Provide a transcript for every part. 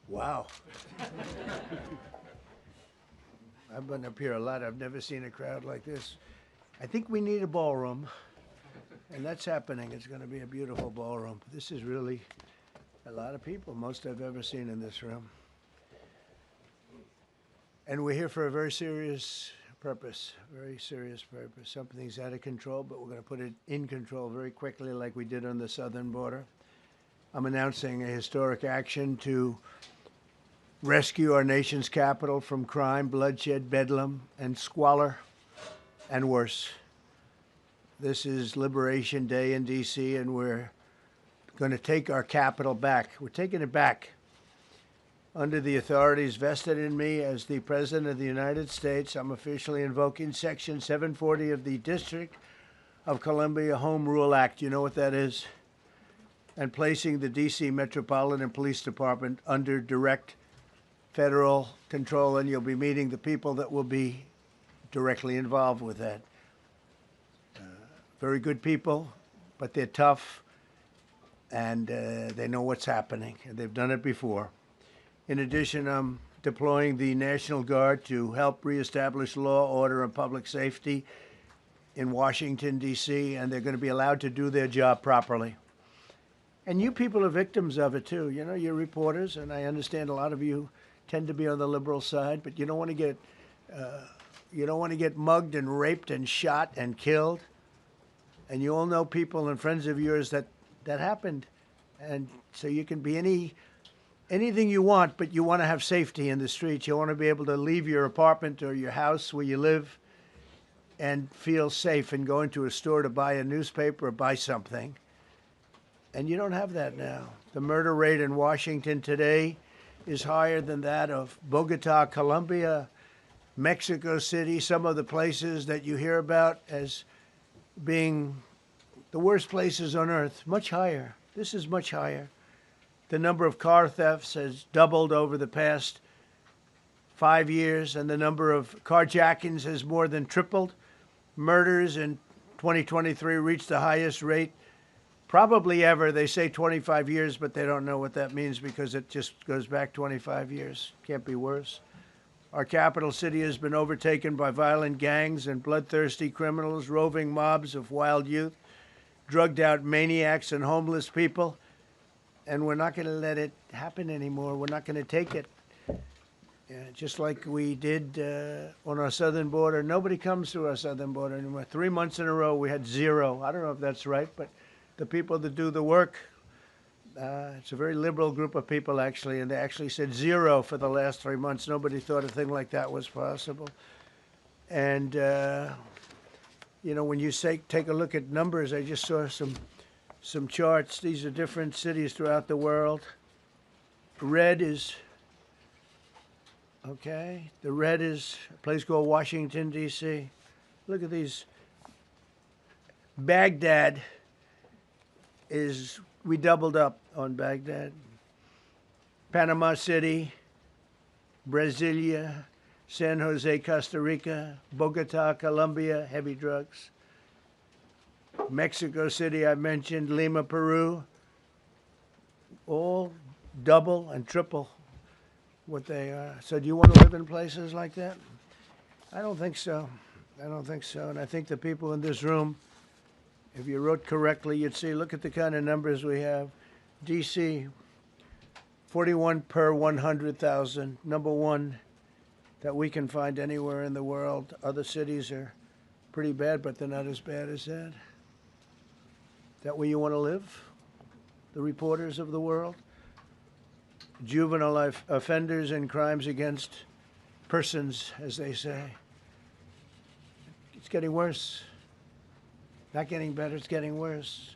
Wow. I've been up here a lot. I've never seen a crowd like this. I think we need a ballroom, and that's happening. It's going to be a beautiful ballroom. This is really a lot of people, most I've ever seen in this room. And we're here for a very serious purpose, very serious purpose. Something's out of control, but we're going to put it in control very quickly like we did on the southern border. I'm announcing a historic action to rescue our nation's capital from crime, bloodshed, bedlam, and squalor, and worse. This is Liberation Day in D.C., and we're going to take our capital back. We're taking it back. Under the authorities vested in me as the President of the United States, I'm officially invoking Section 740 of the District of Columbia Home Rule Act. You know what that is? And placing the D.C. Metropolitan Police Department under direct federal control, and you'll be meeting the people that will be directly involved with that. Very good people, but they're tough, and they know what's happening, and they've done it before. In addition, I'm deploying the National Guard to help reestablish law, order, and public safety in Washington, D.C., and they're going to be allowed to do their job properly. And you people are victims of it, too. You know, you're reporters, and I understand a lot of you tend to be on the liberal side, but you don't want to get mugged and raped and shot and killed. And you all know people and friends of yours that happened. And so you can be anything you want, but you want to have safety in the streets. You want to be able to leave your apartment or your house where you live and feel safe and go into a store to buy a newspaper or buy something. And you don't have that now. The murder rate in Washington today is higher than that of Bogota, Colombia, Mexico City, some of the places that you hear about as being the worst places on earth, much higher. This is much higher. The number of car thefts has doubled over the past 5 years, and the number of carjackings has more than tripled. Murders in 2023 reached the highest rate probably ever. They say 25 years, but they don't know what that means because it just goes back 25 years. Can't be worse. Our capital city has been overtaken by violent gangs and bloodthirsty criminals, roving mobs of wild youth, drugged out maniacs and homeless people. And we're not going to let it happen anymore. We're not going to take it. Just like we did on our southern border. Nobody comes through our southern border anymore. 3 months in a row, we had zero. I don't know if that's right, but the people that do the work, it's a very liberal group of people, actually, and they actually said zero for the last 3 months. Nobody thought a thing like that was possible. And, you know, when you take a look at numbers, I just saw some charts. These are different cities throughout the world. Red is, okay, the red is a place called Washington, D.C. Look at these. Baghdad we doubled up on Baghdad. Panama City, Brasilia, San Jose, Costa Rica, Bogota, Colombia, heavy drugs. Mexico City, I mentioned, Lima, Peru, all double and triple what they are. So do you want to live in places like that? I don't think so. I don't think so. And I think the people in this room, if you wrote correctly, you'd see, look at the kind of numbers we have. D.C., 41 per 100,000, number one that we can find anywhere in the world. Other cities are pretty bad, but they're not as bad as that. Is that where you want to live? The reporters of the world? Juvenile offenders and crimes against persons, as they say. It's getting worse. Not getting better, it's getting worse.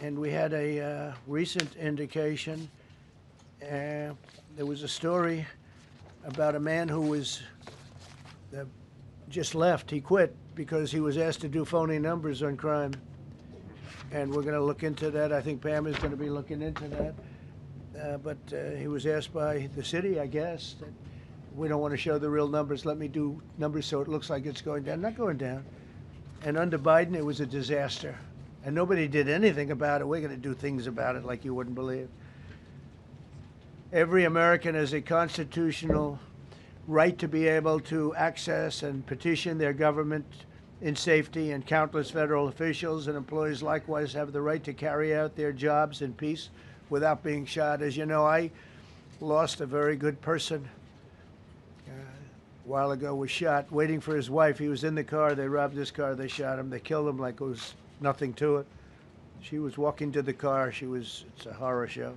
And we had a recent indication. There was a story about a man who was just left. He quit because he was asked to do phony numbers on crime. And we're going to look into that. I think Pam is going to be looking into that. But he was asked by the city, I guess, that we don't want to show the real numbers. Let me do numbers so it looks like it's going down. Not going down. And under Biden, it was a disaster. And nobody did anything about it. We're going to do things about it like you wouldn't believe. Every American has a constitutional right to be able to access and petition their government in safety, and countless federal officials and employees likewise have the right to carry out their jobs in peace without being shot. As you know, I lost a very good person a while ago, was shot waiting for his wife. He was in the car. They robbed his car. They shot him. They killed him like it was nothing to it. She was walking to the car. It's a horror show.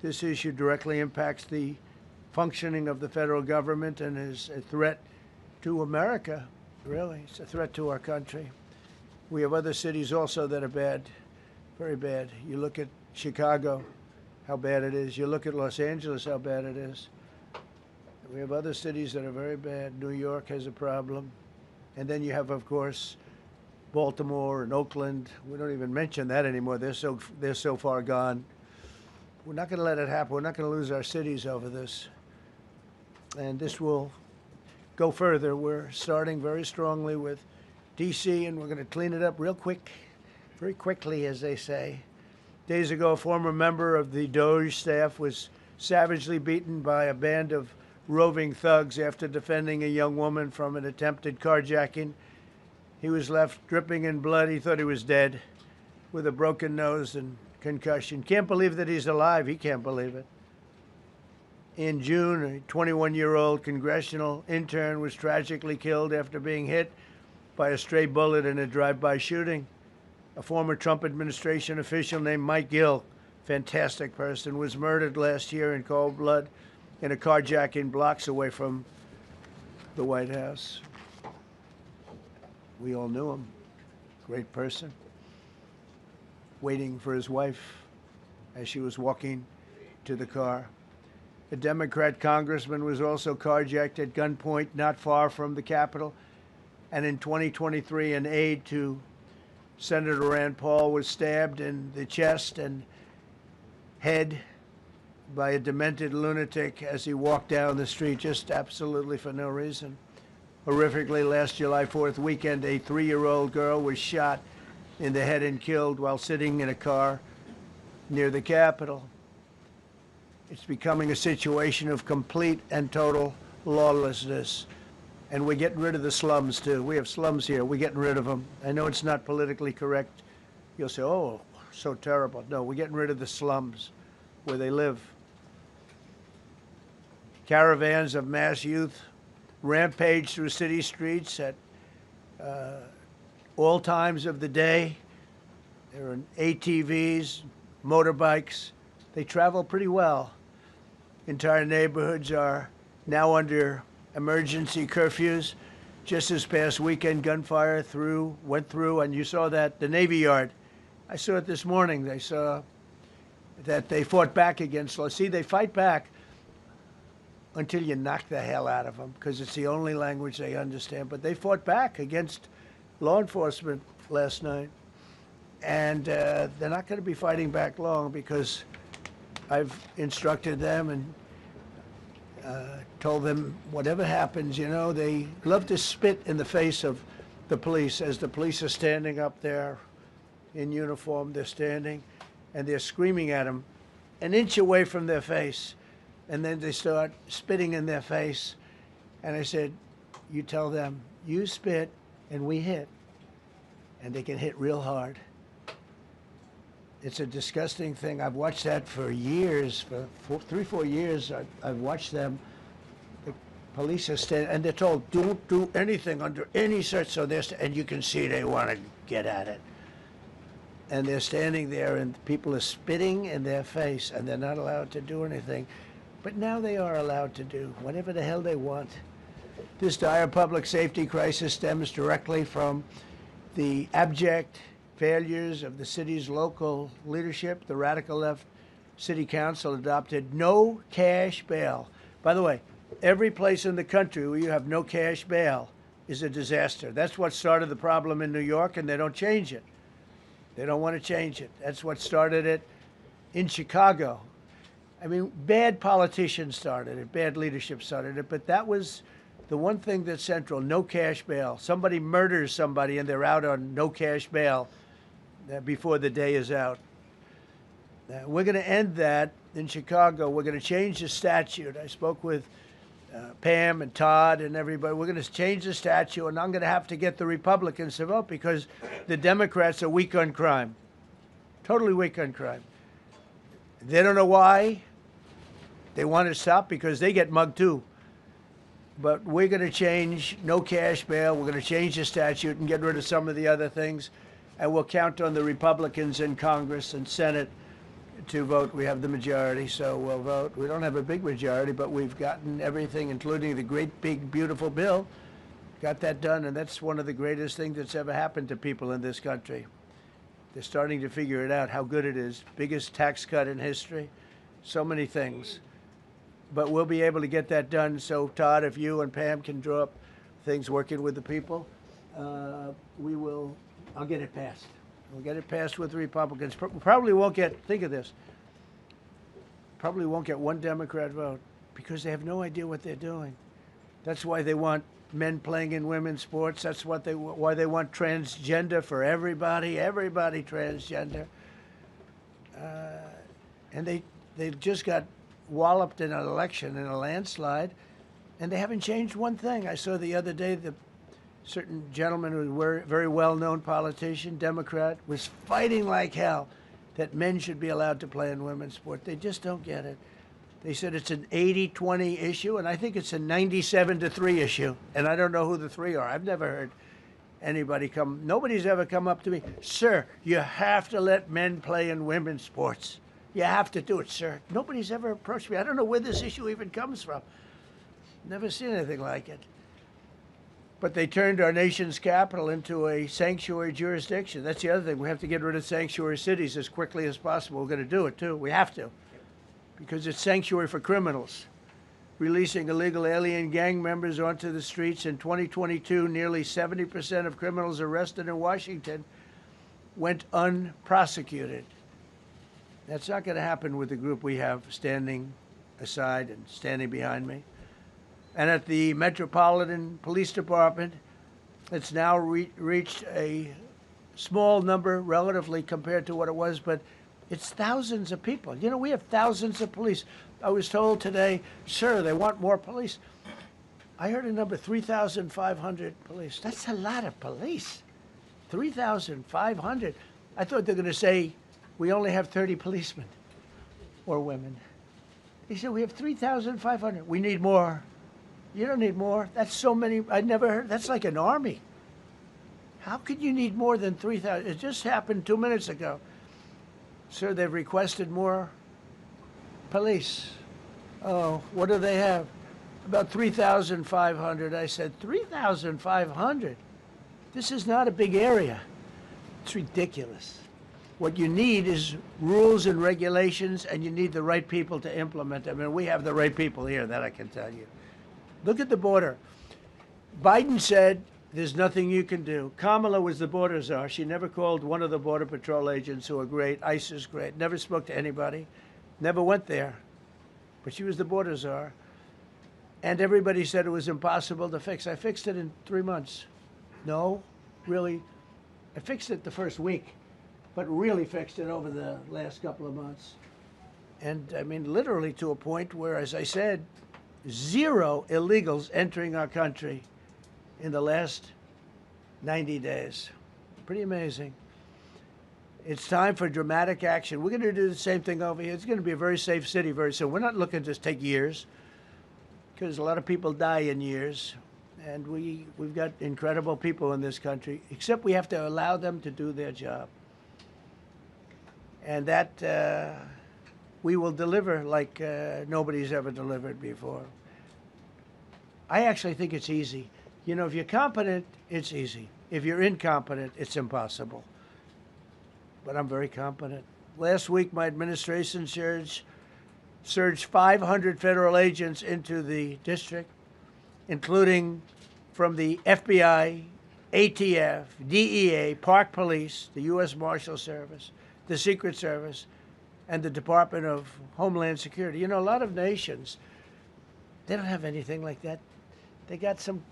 This issue directly impacts the functioning of the federal government and is a threat to America, really. It's a threat to our country. We have other cities also that are bad, very bad. You look at Chicago, how bad it is. You look at Los Angeles, how bad it is. We have other cities that are very bad. New York has a problem. And then you have, of course, Baltimore and Oakland. We don't even mention that anymore. They're so far gone. We're not going to let it happen. We're not going to lose our cities over this. And this will go further. We're starting very strongly with D.C., and we're going to clean it up real quick, very quickly, as they say. Days ago, a former member of the DOJ staff was savagely beaten by a band of roving thugs after defending a young woman from an attempted carjacking. He was left dripping in blood. He thought he was dead, with a broken nose and concussion. Can't believe that he's alive. He can't believe it. In June, a 21-year-old congressional intern was tragically killed after being hit by a stray bullet in a drive-by shooting. A former Trump administration official named Mike Gill, fantastic person, was murdered last year in cold blood in a carjacking blocks away from the White House. We all knew him. Great person. Waiting for his wife as she was walking to the car. A Democrat congressman was also carjacked at gunpoint not far from the Capitol. And in 2023, an aide to Senator Rand Paul was stabbed in the chest and head by a demented lunatic as he walked down the street, just absolutely for no reason. Horrifically, last July 4th weekend, a 3-year-old girl was shot in the head and killed while sitting in a car near the Capitol. It's becoming a situation of complete and total lawlessness. And we're getting rid of the slums, too. We have slums here. We're getting rid of them. I know it's not politically correct. You'll say, oh, so terrible. No, we're getting rid of the slums where they live. Caravans of mass youth rampage through city streets at all times of the day. There are ATVs, motorbikes. They travel pretty well. Entire neighborhoods are now under emergency curfews. Just this past weekend, gunfire went through, and you saw that, the Navy Yard. I saw it this morning. They saw that they fought back against law. See, they fight back until you knock the hell out of them, because it's the only language they understand. But they fought back against law enforcement last night. And they're not going to be fighting back long, because I've instructed them and told them whatever happens, you know, they love to spit in the face of the police as the police are standing up there in uniform. They're standing and they're screaming at them an inch away from their face. And then they start spitting in their face. And I said, you tell them, you spit and we hit. And they can hit real hard. It's a disgusting thing. I've watched that for years, for 3-4 years. I've watched them. The police are standing, and they're told, don't do anything under any search. So and you can see they want to get at it. And they're standing there, and people are spitting in their face, and they're not allowed to do anything. But now they are allowed to do whatever the hell they want. This dire public safety crisis stems directly from the abject failures of the city's local leadership. The radical left city council adopted no cash bail. By the way, every place in the country where you have no cash bail is a disaster. That's what started the problem in New York, and they don't change it. They don't want to change it. That's what started it in Chicago. I mean, bad politicians started it, bad leadership started it, but that was the one thing that's central, no cash bail. Somebody murders somebody and they're out on no cash bail before the day is out. We're going to end that in Chicago, we're going to change the statute. I spoke with Pam and Todd and everybody. We're going to change the statute, and I'm going to have to get the Republicans to vote because the Democrats are weak on crime, totally weak on crime. They don't know why. They want to stop because they get mugged too. But we're going to change no cash bail. We're going to change the statute and get rid of some of the other things. And we'll count on the Republicans in Congress and Senate to vote. We have the majority, so we'll vote. We don't have a big majority, but we've gotten everything, including the great, big, beautiful bill. Got that done, and that's one of the greatest things that's ever happened to people in this country. They're starting to figure it out, how good it is. Biggest tax cut in history. So many things. But we'll be able to get that done. So, Todd, if you and Pam can draw up things working with the people, we will. I'll get it passed. We'll get it passed with the Republicans. Probably won't get, think of this, probably won't get one Democrat vote because they have no idea what they're doing. That's why they want men playing in women's sports. That's why they want transgender for everybody transgender. And they just got walloped in an election, in a landslide, and they haven't changed one thing. I saw the other day the certain gentleman who was a very well-known politician, Democrat, was fighting like hell that men should be allowed to play in women's sport. They just don't get it. They said it's an 80-20 issue, and I think it's a 97-3 issue. And I don't know who the three are. I've never heard anybody come. Nobody's ever come up to me, sir, you have to let men play in women's sports. You have to do it, sir. Nobody's ever approached me. I don't know where this issue even comes from. Never seen anything like it. But they turned our nation's capital into a sanctuary jurisdiction. That's the other thing. We have to get rid of sanctuary cities as quickly as possible. We're going to do it, too. We have to. Because it's sanctuary for criminals. Releasing illegal alien gang members onto the streets in 2022, nearly 70% of criminals arrested in Washington went unprosecuted. That's not going to happen with the group we have standing aside and standing behind me. And at the Metropolitan Police Department, it's now reached a small number relatively compared to what it was, but it's thousands of people. You know, we have thousands of police. I was told today, sir, they want more police. I heard a number, 3,500 police. That's a lot of police. 3,500. I thought they were going to say, we only have 30 policemen or women. They said, we have 3,500. We need more. You don't need more. That's so many. I never heard. That's like an army. How could you need more than 3,000? It just happened 2 minutes ago. Sir, they've requested more police. Oh, what do they have? About 3,500. I said, 3,500? This is not a big area. It's ridiculous. What you need is rules and regulations, and you need the right people to implement them. And we have the right people here, that I can tell you. Look at the border. Biden said there's nothing you can do. Kamala was the border czar. She never called one of the Border Patrol agents who are great. ICE is great. Never spoke to anybody. Never went there. But she was the border czar. And everybody said it was impossible to fix. I fixed it in 3 months. No, really. I fixed it the first week, but really fixed it over the last couple of months. And I mean, literally to a point where, as I said, 0 illegals entering our country in the last 90 days. Pretty amazing. It's time for dramatic action. We're going to do the same thing over here. It's going to be a very safe city very soon. We're not looking to just take years, because a lot of people die in years. And we've got incredible people in this country, except we have to allow them to do their job. And that we will deliver like nobody's ever delivered before. I actually think it's easy. You know, if you're competent, it's easy. If you're incompetent, it's impossible. But I'm very competent. Last week, my administration surged 500 federal agents into the district, including from the FBI, ATF, DEA, Park Police, the U.S. Marshal Service, the Secret Service, and the Department of Homeland Security. You know, a lot of nations, they don't have anything like that. They got some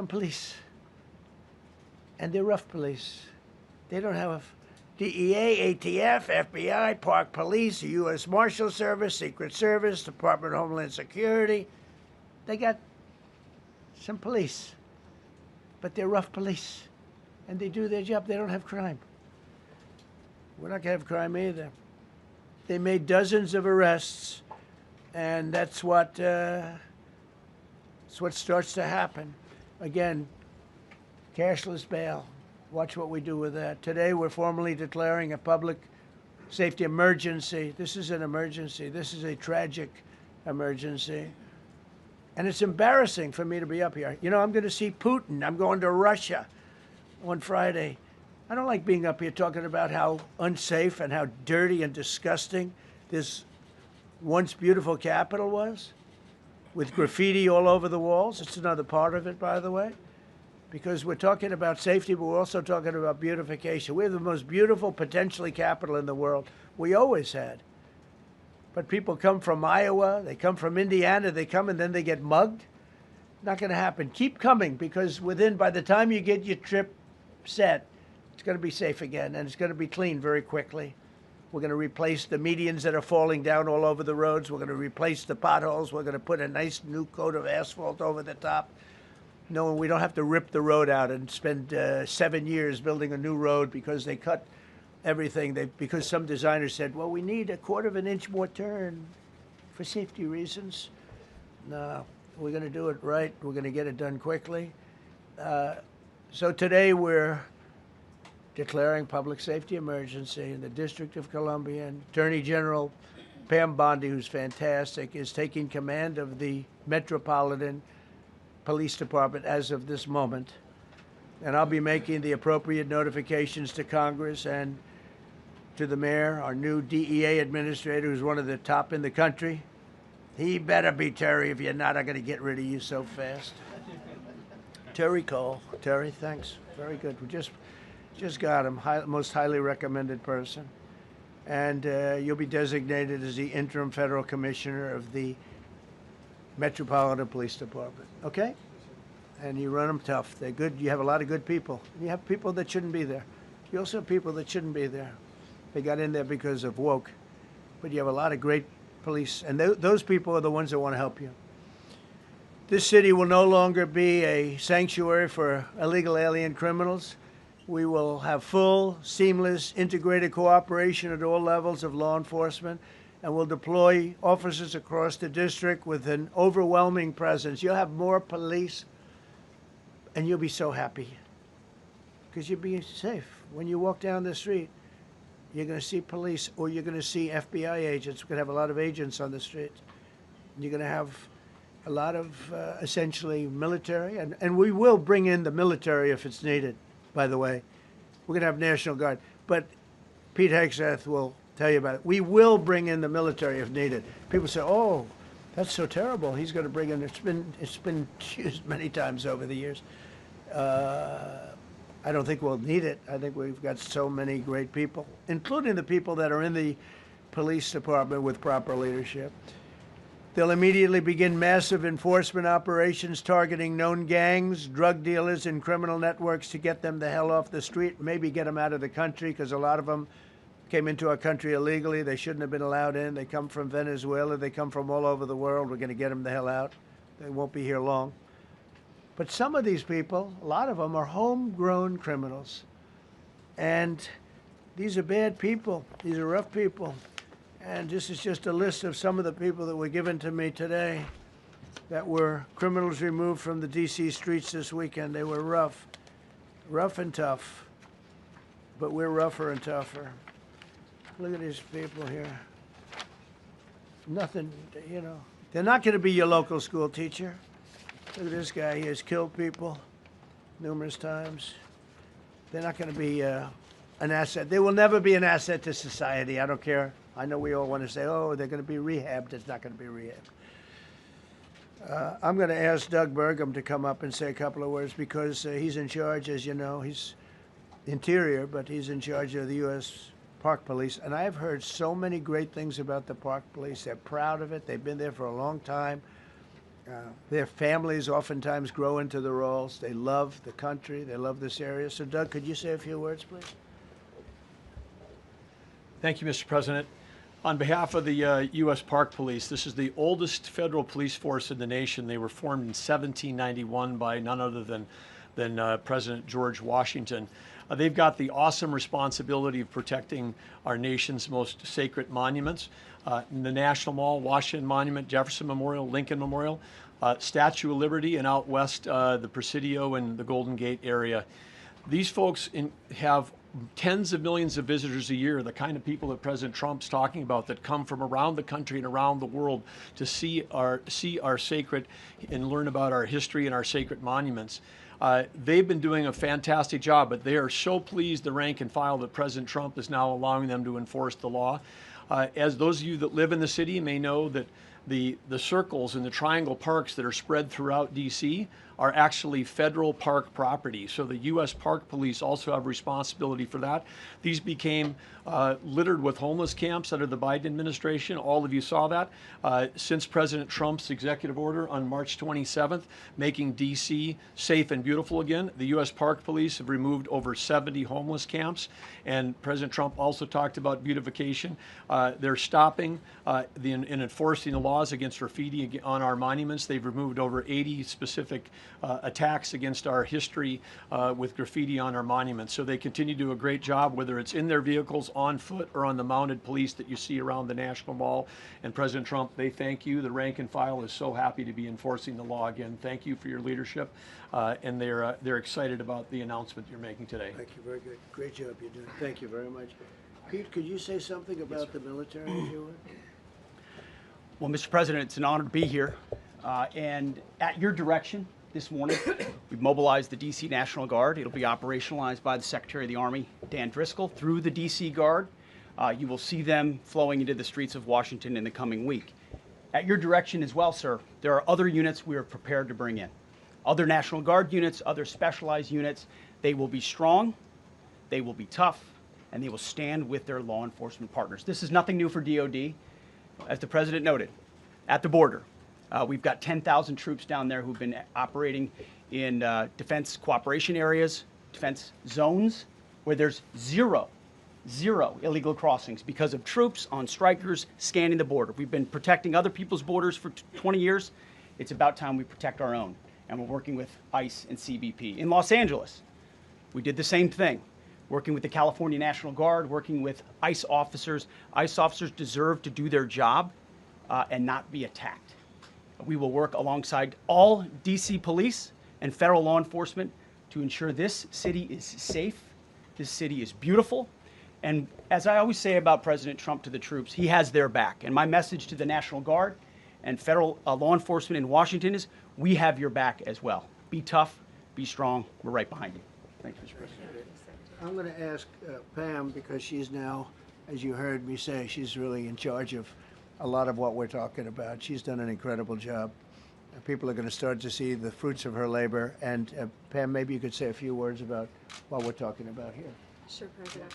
police, and they're rough police. They don't have DEA, ATF, FBI, Park Police, U.S. Marshal Service, Secret Service, Department of Homeland Security. They got some police, but they're rough police, and they do their job. They don't have crime. We're not going to have crime either. They made dozens of arrests, and that's what starts to happen. Again, cashless bail. Watch what we do with that. Today, we're formally declaring a public safety emergency. This is an emergency. This is a tragic emergency. And it's embarrassing for me to be up here. You know, I'm going to see Putin. I'm going to Russia on Friday. I don't like being up here talking about how unsafe and how dirty and disgusting this once beautiful capital was, with graffiti all over the walls. It's another part of it, by the way, because we're talking about safety, but we're also talking about beautification. We have the most beautiful, potentially, capital in the world. We always had. But people come from Iowa, they come from Indiana, they come and then they get mugged. Not going to happen. Keep coming, because by the time you get your trip set, it's going to be safe again, and it's going to be clean very quickly. We're going to replace the medians that are falling down all over the roads. We're going to replace the potholes. We're going to put a nice new coat of asphalt over the top. No, we don't have to rip the road out and spend 7 years building a new road because they cut everything. Because some designers said, well, we need a 1/4 of an inch more turn for safety reasons. No, we're going to do it right. We're going to get it done quickly. So today we're declaring public safety emergency in the District of Columbia, and Attorney General Pam Bondi, who's fantastic, is taking command of the Metropolitan Police Department as of this moment. And I'll be making the appropriate notifications to Congress and to the mayor, our new DEA administrator, who's one of the top in the country. He better be Terry. If you're not, I'm going to get rid of you so fast. Terry Cole. Terry, thanks. Very good. We just got him, most highly recommended person. And you'll be designated as the interim federal commissioner of the Metropolitan Police Department, okay? And you run them tough. They're good. You have a lot of good people. You have people that shouldn't be there. You also have people that shouldn't be there. They got in there because of woke. But you have a lot of great police, and those people are the ones that want to help you. This city will no longer be a sanctuary for illegal alien criminals. We will have full, seamless, integrated cooperation at all levels of law enforcement, and we'll deploy officers across the district with an overwhelming presence. You'll have more police, and you'll be so happy because you'll be safe. When you walk down the street, you're going to see police, or you're going to see FBI agents. We're going to have a lot of agents on the street. You're going to have a lot of essentially military, and we will bring in the military if it's needed. By the way, we're going to have National Guard, but Pete Hegseth will tell you about it. We will bring in the military if needed. People say, "Oh, that's so terrible. He's going to bring in." It's been used many times over the years. I don't think we'll need it. I think we've got so many great people, including the people that are in the police department with proper leadership. They'll immediately begin massive enforcement operations targeting known gangs, drug dealers, and criminal networks to get them the hell off the street, maybe get them out of the country, because a lot of them came into our country illegally. They shouldn't have been allowed in. They come from Venezuela. They come from all over the world. We're going to get them the hell out. They won't be here long. But some of these people, a lot of them, are homegrown criminals. And these are bad people. These are rough people. And this is just a list of some of the people that were given to me today that were criminals removed from the D.C. streets this weekend. They were rough and tough. But we're rougher and tougher. Look at these people here. Nothing, you know. They're not going to be your local school teacher. Look at this guy. He has killed people numerous times. They're not going to be an asset. They will never be an asset to society. I don't care. I know we all want to say, oh, they're going to be rehabbed. It's not going to be rehabbed. I'm going to ask Doug Burgum to come up and say a couple of words because he's in charge, as you know. He's Interior, but he's in charge of the U.S. Park Police. And I've heard so many great things about the Park Police. They're proud of it. They've been there for a long time. Their families oftentimes grow into the roles. They love the country. They love this area. So, Doug, could you say a few words, please? Thank you, Mr. President. On behalf of the U.S. Park Police, this is the oldest federal police force in the nation. They were formed in 1791 by none other than President George Washington. They've got the awesome responsibility of protecting our nation's most sacred monuments. The National Mall, Washington Monument, Jefferson Memorial, Lincoln Memorial, Statue of Liberty, and out west, the Presidio and the Golden Gate area. These folks have tens of millions of visitors a year, the kind of people that President Trump's talking about that come from around the country and around the world to see our sacred and learn about our history and our sacred monuments. They've been doing a fantastic job, but they are so pleased, the rank and file, that President Trump is now allowing them to enforce the law. As those of you that live in the city may know, that the circles and the triangle parks that are spread throughout D.C. are actually federal park property. So the U.S. Park Police also have responsibility for that. These became littered with homeless camps under the Biden administration. All of you saw that. Since President Trump's executive order on March 27th, making D.C. safe and beautiful again, the U.S. Park Police have removed over 70 homeless camps. And President Trump also talked about beautification. They're stopping and enforcing the laws against graffiti on our monuments. They've removed over 80 specific attacks against our history with graffiti on our monuments. So they continue to do a great job, whether it's in their vehicles, on foot, or on the mounted police that you see around the National Mall. And President Trump, they thank you. The rank and file is so happy to be enforcing the law again. Thank you for your leadership, and they're excited about the announcement you're making today. Thank you, very good. Great job you're doing. Thank you very much. Pete, could you say something about the military, if you would? Well, Mr. President, it's an honor to be here. And at your direction this morning, we've mobilized the D.C. National Guard. It'll be operationalized by the Secretary of the Army, Dan Driscoll, through the D.C. Guard. You will see them flowing into the streets of Washington in the coming week. At your direction as well, sir, there are other units we are prepared to bring in. Other National Guard units, other specialized units. They will be strong, they will be tough, and they will stand with their law enforcement partners. This is nothing new for DOD. As the President noted, at the border, we've got 10,000 troops down there who've been operating in defense cooperation areas, defense zones, where there's zero illegal crossings because of troops on strikers scanning the border. We've been protecting other people's borders for 20 years. It's about time we protect our own, and we're working with ICE and CBP. In Los Angeles, we did the same thing, working with the California National Guard, working with ICE officers. ICE officers deserve to do their job and not be attacked. We will work alongside all DC police and federal law enforcement to ensure this city is safe, this city is beautiful, and as I always say about President Trump to the troops, he has their back. And my message to the National Guard and federal law enforcement in Washington is, we have your back as well. Be tough, be strong, we're right behind you. Thank you, Mr. President. I'm going to ask Pam, because she's now, as you heard me say, she's really in charge of a lot of what we're talking about. She's done an incredible job. People are going to start to see the fruits of her labor. And Pam, maybe you could say a few words about what we're talking about here. Sure, President.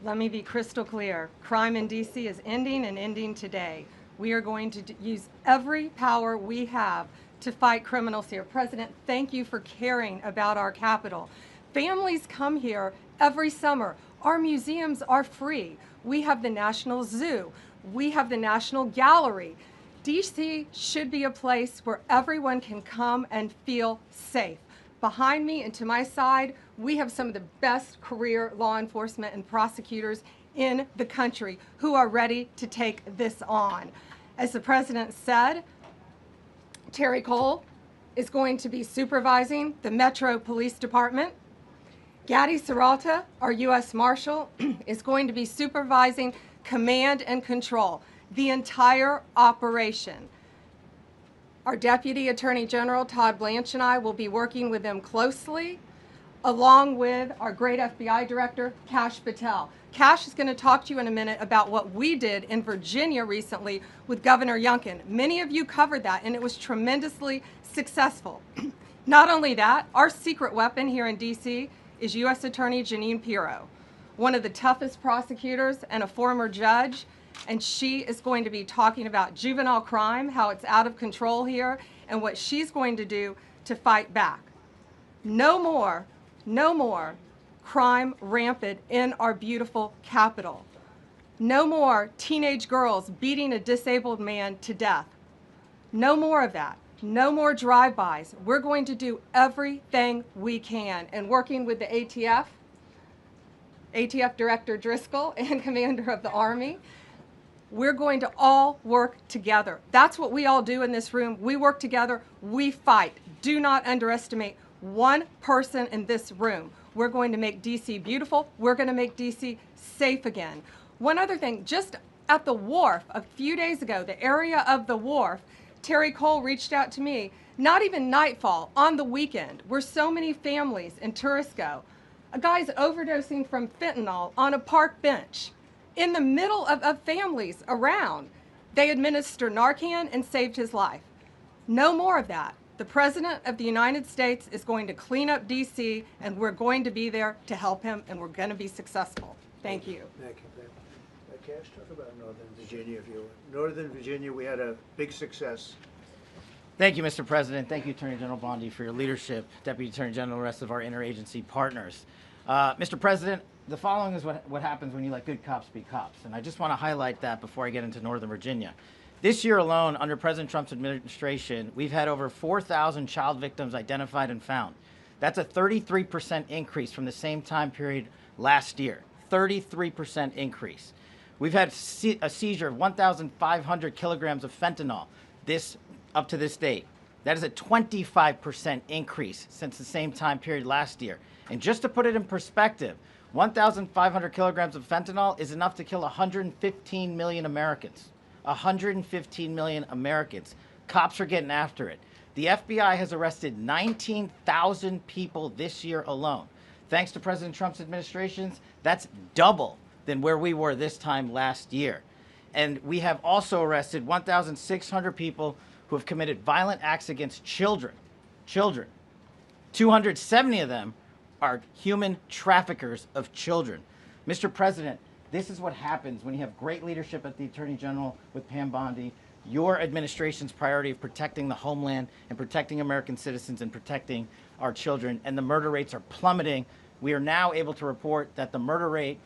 Let me be crystal clear. Crime in D.C. is ending, and ending today. We are going to use every power we have to fight criminals here. President, thank you for caring about our capital. Families come here every summer. Our museums are free. We have the National Zoo. We have the National Gallery. D.C. should be a place where everyone can come and feel safe. Behind me and to my side, we have some of the best career law enforcement and prosecutors in the country who are ready to take this on. As the President said, Terry Cole is going to be supervising the Metro Police Department. Gaddy Serralta, our U.S. Marshal, is going to be supervising command and control, the entire operation. Our Deputy Attorney General, Todd Blanche, and I will be working with them closely, along with our great FBI Director, Kash Patel. Kash is going to talk to you in a minute about what we did in Virginia recently with Governor Youngkin. Many of you covered that, and it was tremendously successful. Not only that, our secret weapon here in D.C. is U.S. Attorney Jeanine Pirro, one of the toughest prosecutors and a former judge, and she is going to be talking about juvenile crime, how it's out of control here, and what she's going to do to fight back. No more crime rampant in our beautiful capital. No more teenage girls beating a disabled man to death. No more of that. No more drive-bys. We're going to do everything we can. And working with the ATF Director Driscoll and Commander of the Army, we're going to all work together. That's what we all do in this room. We work together. We fight. Do not underestimate one person in this room. We're going to make DC beautiful. We're going to make DC safe again. One other thing, just at the wharf a few days ago, the area of the wharf, Terry Cole reached out to me, not even nightfall, on the weekend, where so many families and tourists go. A guy's overdosing from fentanyl on a park bench. In the middle of families around, they administer Narcan and saved his life. No more of that. The President of the United States is going to clean up DC, and we're going to be there to help him, and we're going to be successful. Thank you. Thank you, Ben. Cash, talk about Northern Virginia, if you would. Northern Virginia, we had a big success. Thank you, Mr. President. Thank you, Attorney General Bondi, for your leadership, Deputy Attorney General, and the rest of our interagency partners. Mr. President, the following is what happens when you let good cops be cops, and I just want to highlight that before I get into Northern Virginia. This year alone, under President Trump's administration, we've had over 4,000 child victims identified and found. That's a 33% increase from the same time period last year. 33% increase. We've had a seizure of 1,500 kilograms of fentanyl up to this date. That is a 25% increase since the same time period last year. And just to put it in perspective, 1,500 kilograms of fentanyl is enough to kill 115 million Americans. 115 million Americans. Cops are getting after it. The FBI has arrested 19,000 people this year alone. Thanks to President Trump's administrations, that's double than where we were this time last year. And we have also arrested 1,600 people who have committed violent acts against children. 270 of them are human traffickers of children. Mr. President, this is what happens when you have great leadership at the Attorney General with Pam Bondi, your administration's priority of protecting the homeland and protecting American citizens and protecting our children, and the murder rates are plummeting. We are now able to report that the murder rate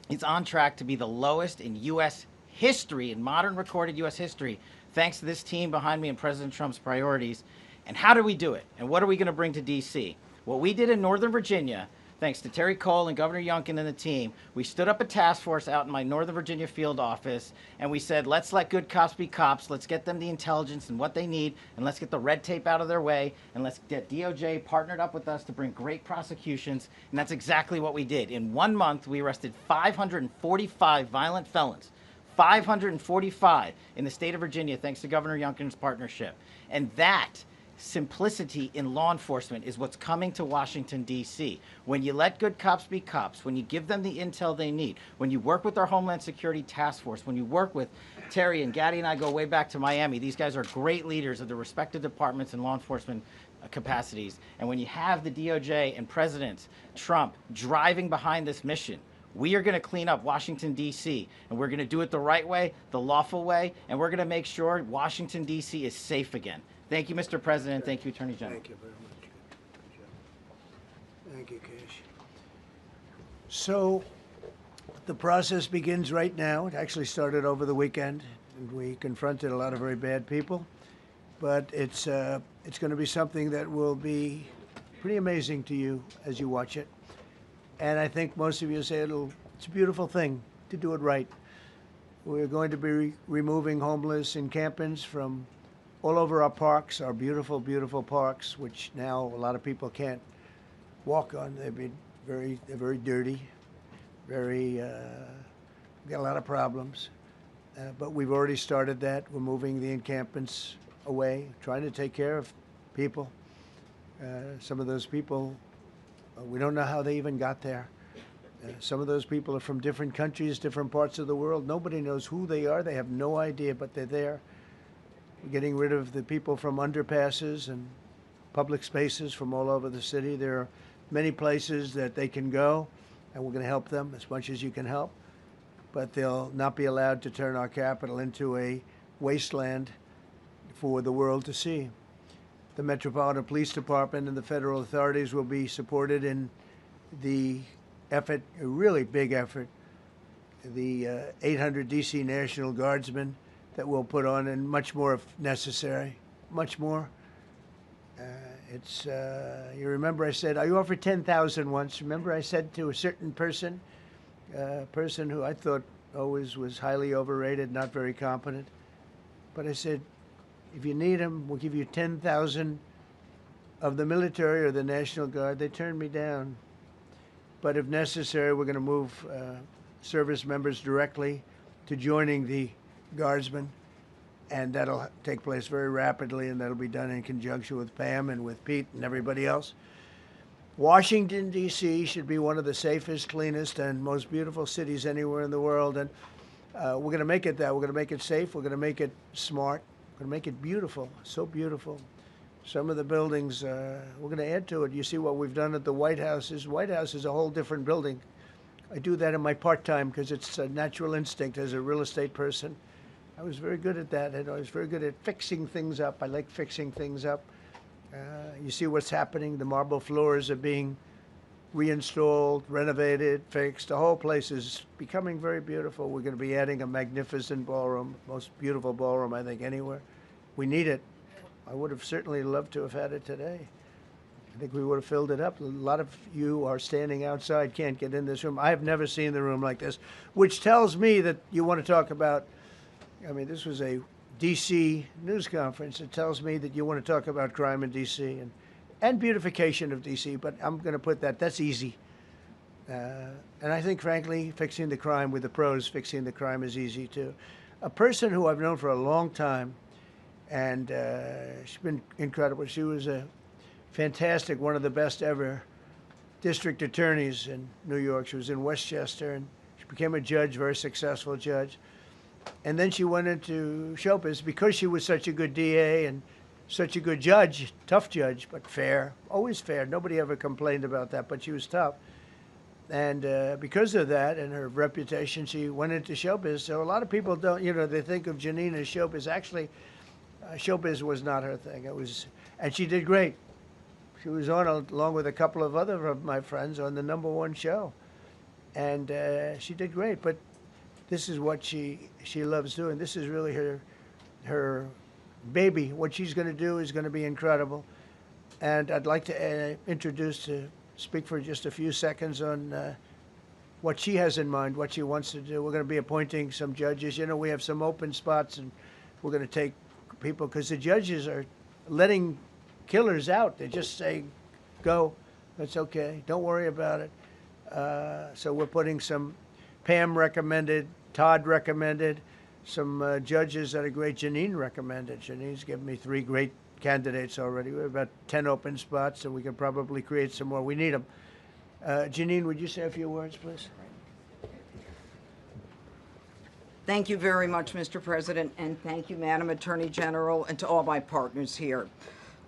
is on track to be the lowest in U.S. history, in modern recorded U.S. history, thanks to this team behind me and President Trump's priorities. And how do we do it? And what are we going to bring to D.C.? What we did in Northern Virginia, thanks to Terry Cole and Governor Youngkin and the team, we stood up a task force out in my Northern Virginia field office, and we said, let's let good cops be cops, let's get them the intelligence and what they need, and let's get the red tape out of their way, and let's get DOJ partnered up with us to bring great prosecutions, and that's exactly what we did. In 1 month, we arrested 545 violent felons. 545 in the state of Virginia, thanks to Governor Youngkin's partnership. And that simplicity in law enforcement is what's coming to Washington, D.C. When you let good cops be cops, when you give them the intel they need, when you work with our Homeland Security Task Force, when you work with Terry and Gaddy and I go way back to Miami. These guys are great leaders of the respective departments and law enforcement capacities. And when you have the DOJ and President Trump driving behind this mission, we are going to clean up Washington, D.C., and we're going to do it the right way, the lawful way, and we're going to make sure Washington, D.C. is safe again. Thank you, Mr. President. Thank you, Attorney General. Thank you very much. Good job. Thank you, Cash. So the process begins right now. It actually started over the weekend, and we confronted a lot of very bad people. But it's going to be something that will be pretty amazing to you as you watch it. And I think most of you say it's a beautiful thing to do it right. We're going to be removing homeless encampments from all over our parks, our beautiful, beautiful parks, which now a lot of people can't walk on. They're very dirty, we got a lot of problems. But we've already started that. We're moving the encampments away, trying to take care of people. Some of those people, we don't know how they even got there. Some of those people are from different countries, different parts of the world. Nobody knows who they are. They have no idea, but they're there. We're getting rid of the people from underpasses and public spaces from all over the city. There are many places that they can go, and we're going to help them as much as you can help. But they'll not be allowed to turn our capital into a wasteland for the world to see. The Metropolitan Police Department and the federal authorities will be supported in the effort, a really big effort. The 800 D.C. National Guardsmen that we'll put on, and much more if necessary, much more. You remember I said, I offered 10,000 once. Remember I said to a certain person, a person who I thought always was highly overrated, not very competent. But I said, if you need them, we'll give you 10,000 of the military or the National Guard. They turned me down. But if necessary, we're going to move service members directly to joining the Guardsmen. And that'll take place very rapidly, and that'll be done in conjunction with Pam and with Pete and everybody else. Washington, D.C. should be one of the safest, cleanest, and most beautiful cities anywhere in the world. And we're going to make it that. We're going to make it safe. We're going to make it smart. We're going to make it beautiful, so beautiful. Some of the buildings, we're going to add to it. You see what we've done at the White House. White House is a whole different building. I do that in my part-time because it's a natural instinct as a real estate person. I was very good at that, and I was very good at fixing things up. I like fixing things up. You see what's happening. The marble floors are being reinstalled, renovated, fixed. The whole place is becoming very beautiful. We're going to be adding a magnificent ballroom, most beautiful ballroom, I think, anywhere. We need it. I would have certainly loved to have had it today. I think we would have filled it up. A lot of you are standing outside, can't get in this room. I have never seen the room like this, which tells me that you want to talk about, I mean, this was a D.C. news conference. It tells me that you want to talk about crime in D.C. and beautification of D.C., but I'm going to put that, that's easy. And I think, frankly, fixing the crime with the pros, fixing the crime is easy, too. A person who I've known for a long time, and she's been incredible. She was a fantastic, one of the best ever district attorneys in New York. She was in Westchester, and she became a judge, very successful judge. And then she went into show business because she was such a good DA and such a good judge, tough judge, but fair, always fair. Nobody ever complained about that, but she was tough. And because of that and her reputation, she went into showbiz. So a lot of people don't, you know, they think of Janine as showbiz. Actually, showbiz was not her thing. It was, and she did great. She was on, along with a couple of other of my friends, on the #1 show. And she did great, but this is what she loves doing. This is really her baby. What she's going to do is going to be incredible. And I'd like to speak for just a few seconds on what she has in mind, what she wants to do. We're going to be appointing some judges. You know, we have some open spots, and we're going to take people, because the judges are letting killers out. They just say, go, that's okay, don't worry about it. So we're putting some, Pam recommended, Todd recommended, some judges that are great. Janine recommended. Janine's given me 3 great candidates already. We have about 10 open spots, and we can probably create some more. We need them. Janine, would you say a few words, please? Thank you very much, Mr. President, and thank you, Madam Attorney General, and to all my partners here.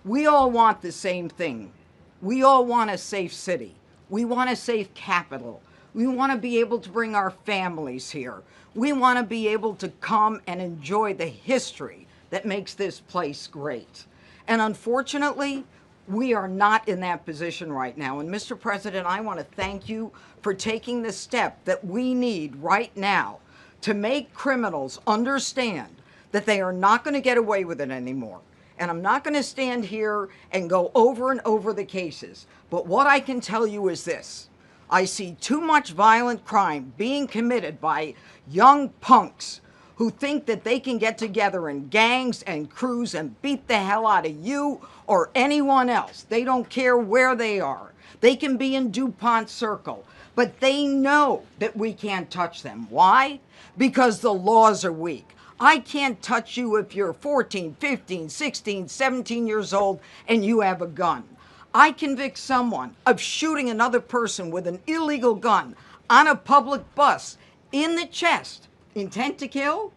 We all want the same thing. We all want a safe city. We want a safe capital. We want to be able to bring our families here. We want to be able to come and enjoy the history that makes this place great. And unfortunately, we are not in that position right now. And Mr. President, I want to thank you for taking the step that we need right now to make criminals understand that they are not going to get away with it anymore. And I'm not going to stand here and go over and over the cases. But what I can tell you is this. I see too much violent crime being committed by young punks who think that they can get together in gangs and crews and beat the hell out of you or anyone else. They don't care where they are. They can be in DuPont Circle, but they know that we can't touch them. Why? Because the laws are weak. I can't touch you if you're 14, 15, 16, 17 years old and you have a gun. I convict someone of shooting another person with an illegal gun on a public bus in the chest, intent to kill.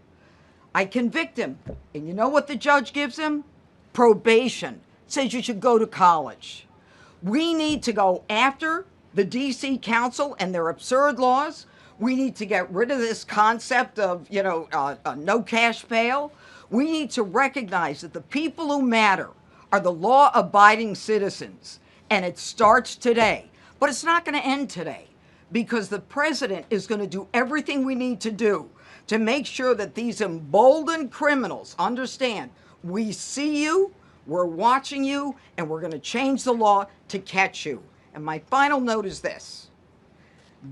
I convict him. And you know what the judge gives him? Probation. Says you should go to college. We need to go after the D.C. Council and their absurd laws. We need to get rid of this concept of, no cash bail. We need to recognize that the people who matter are the law-abiding citizens, and it starts today. But it's not going to end today, because the president is going to do everything we need to do to make sure that these emboldened criminals understand we see you, we're watching you, and we're going to change the law to catch you. And my final note is this.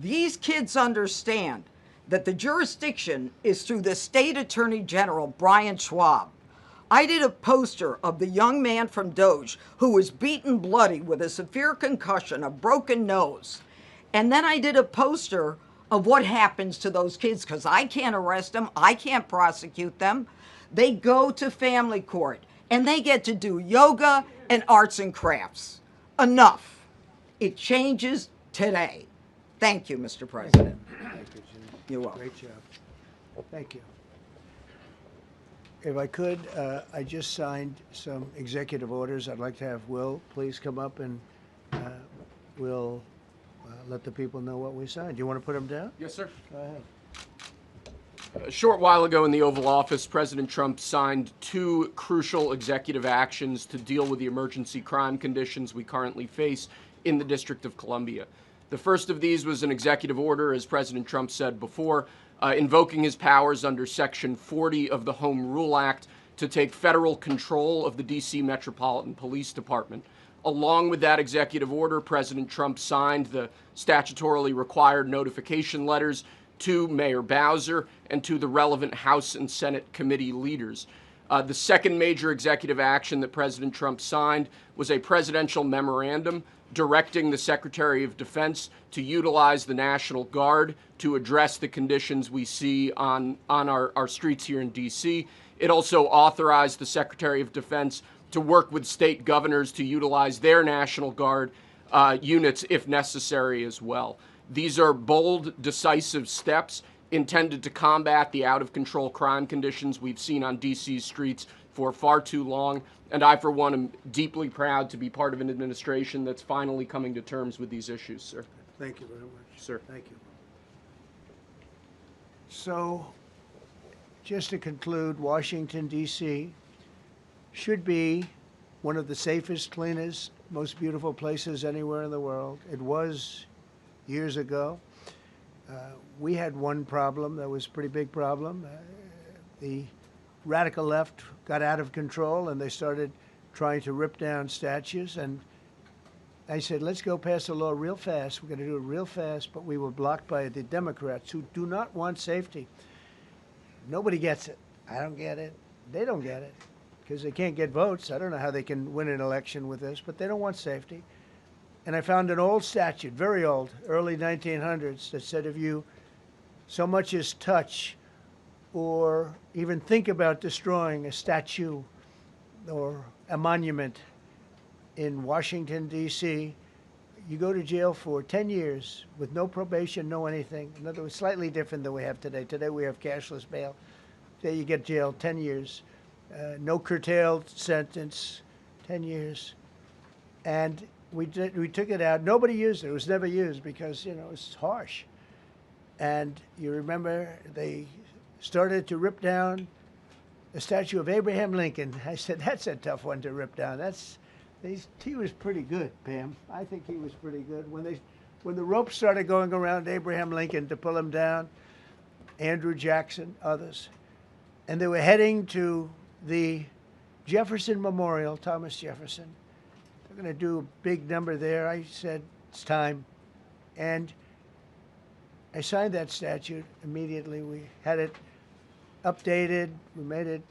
These kids understand that the jurisdiction is through the state attorney general, Brian Schwab. I did a poster of the young man from Doge who was beaten bloody with a severe concussion, a broken nose. And then I did a poster of what happens to those kids, because I can't arrest them, I can't prosecute them. They go to family court and they get to do yoga and arts and crafts. Enough. It changes today. Thank you, Mr. President. Thank you, Jim. You're welcome. Great job. Thank you. If I could, I just signed some executive orders. I'd like to have Will please come up and we'll let the people know what we signed. Do you want to put them down? Yes, sir. Go ahead. A short while ago in the Oval Office, President Trump signed 2 crucial executive actions to deal with the emergency crime conditions we currently face in the District of Columbia. The first of these was an executive order, as President Trump said before, invoking his powers under Section 40 of the Home Rule Act to take federal control of the D.C. Metropolitan Police Department. Along with that executive order, President Trump signed the statutorily required notification letters to Mayor Bowser and to the relevant House and Senate committee leaders. The second major executive action that President Trump signed was a presidential memorandum directing the Secretary of Defense to utilize the National Guard to address the conditions we see on our streets here in D.C. It also authorized the Secretary of Defense to work with state governors to utilize their National Guard units if necessary as well. These are bold, decisive steps intended to combat the out-of-control crime conditions we've seen on D.C.'s streets for far too long. And I, for one, am deeply proud to be part of an administration that's finally coming to terms with these issues, sir. Thank you very much. Sir. Thank you. So, just to conclude, Washington, D.C. should be one of the safest, cleanest, most beautiful places anywhere in the world. It was years ago. We had one problem that was a pretty big problem. The radical left got out of control and they started trying to rip down statues. And I said, let's go pass a law real fast. We're going to do it real fast. But we were blocked by the Democrats who do not want safety. Nobody gets it. I don't get it. They don't get it because they can't get votes. I don't know how they can win an election with this, but they don't want safety. And I found an old statute, very old, early 1900s, that said if you so much as touch or even think about destroying a statue or a monument in Washington, D.C., you go to jail for 10 years with no probation, no anything. In other words, slightly different than we have today. Today we have cashless bail. There you get jailed 10 years. No curtailed sentence, 10 years. And we took it out. Nobody used it. It was never used because, you know, it's harsh. And you remember they started to rip down the statue of Abraham Lincoln. I said, that's a tough one to rip down. He was pretty good, Pam. I think he was pretty good. When the ropes started going around Abraham Lincoln to pull him down, Andrew Jackson, others, and they were heading to the Jefferson Memorial, Thomas Jefferson. They're going to do a big number there. I said, it's time. And I signed that statute immediately. We had it updated. We made it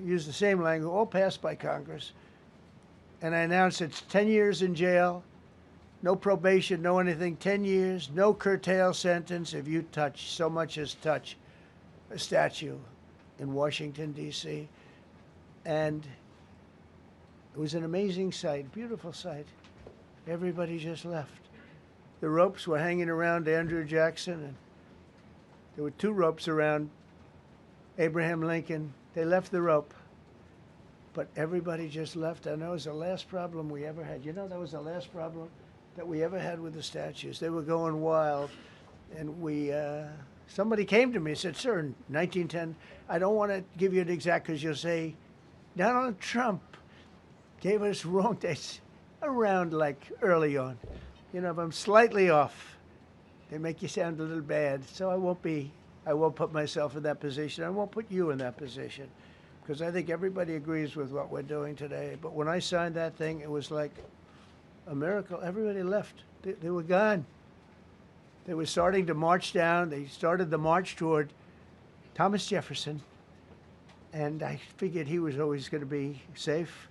use the same language, all passed by Congress. And I announced it's 10 years in jail, no probation, no anything, 10 years, no curtail sentence if you touch, so much as touch a statue in Washington, D.C. And it was an amazing sight, beautiful sight. Everybody just left. The ropes were hanging around Andrew Jackson, and there were 2 ropes around Abraham Lincoln. They left the rope, but everybody just left. And that was the last problem we ever had. You know, that was the last problem that we ever had with the statues. They were going wild, and somebody came to me and said, sir, in 1910, I don't want to give you an exact because you'll say, Donald Trump gave us wrong dates around like early on. You know, if I'm slightly off, they make you sound a little bad. So I won't put myself in that position. I won't put you in that position, because I think everybody agrees with what we're doing today. But when I signed that thing, it was like a miracle. Everybody left. They were gone. They were starting to march down. They started the march toward Thomas Jefferson, and I figured he was always going to be safe.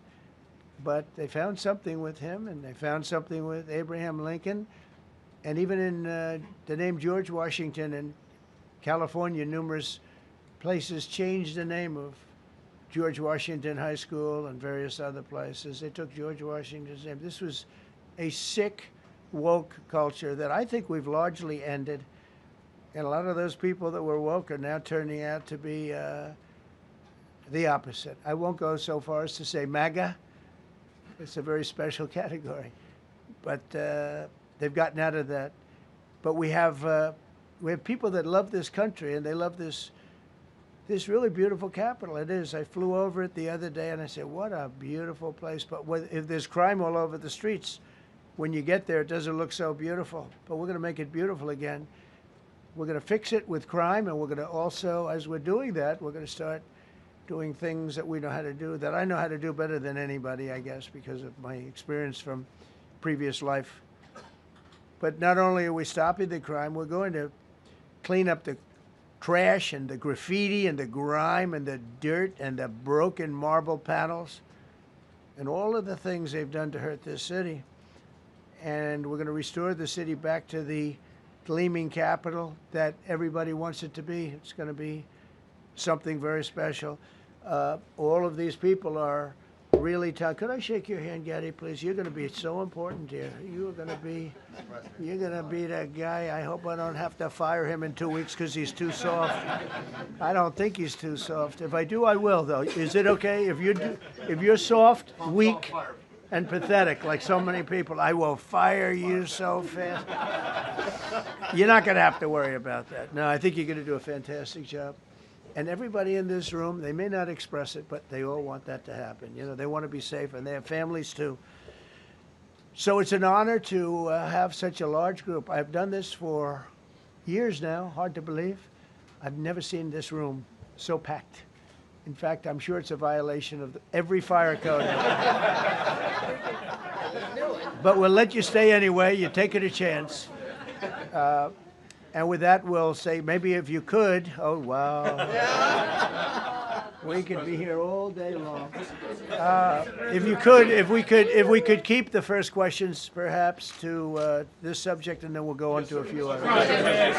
But they found something with him, and they found something with Abraham Lincoln, and even in the name George Washington in California, numerous places changed the name of George Washington High School and various other places. They took George Washington's name. This was a sick, woke culture that I think we've largely ended. And a lot of those people that were woke are now turning out to be the opposite. I won't go so far as to say MAGA. It's a very special category. But they've gotten out of that. But we have people that love this country, and they love this really beautiful capital. It is. I flew over it the other day, and I said, what a beautiful place. But if there's crime all over the streets, when you get there, it doesn't look so beautiful. But we're going to make it beautiful again. We're going to fix it with crime, and we're going to also, as we're doing that, we're going to start doing things that we know how to do, that I know how to do better than anybody, I guess, because of my experience from previous life. But not only are we stopping the crime, we're going to clean up the trash and the graffiti and the grime and the dirt and the broken marble panels and all of the things they've done to hurt this city. And we're going to restore the city back to the gleaming capital that everybody wants it to be. It's going to be something very special. All of these people are really tough. Could I shake your hand, Gaddy, please? You're going to be so important here. You're going to be that guy. I hope I don't have to fire him in 2 weeks because he's too soft. I don't think he's too soft. If I do, I will, though. Is it okay? If you're soft, weak, and pathetic, like so many people, I will fire you so fast. You're not going to have to worry about that. No, I think you're going to do a fantastic job. And everybody in this room, they may not express it, but they all want that to happen. You know, they want to be safe, and they have families too. So it's an honor to have such a large group. I've done this for years now, hard to believe. I've never seen this room so packed. In fact, I'm sure it's a violation of every fire code. But we'll let you stay anyway. You're taking a chance. And with that, we'll say, maybe if you could, oh, wow. We could be here all day long. If we could keep the first questions, perhaps, to this subject, and then we'll go on to a few others.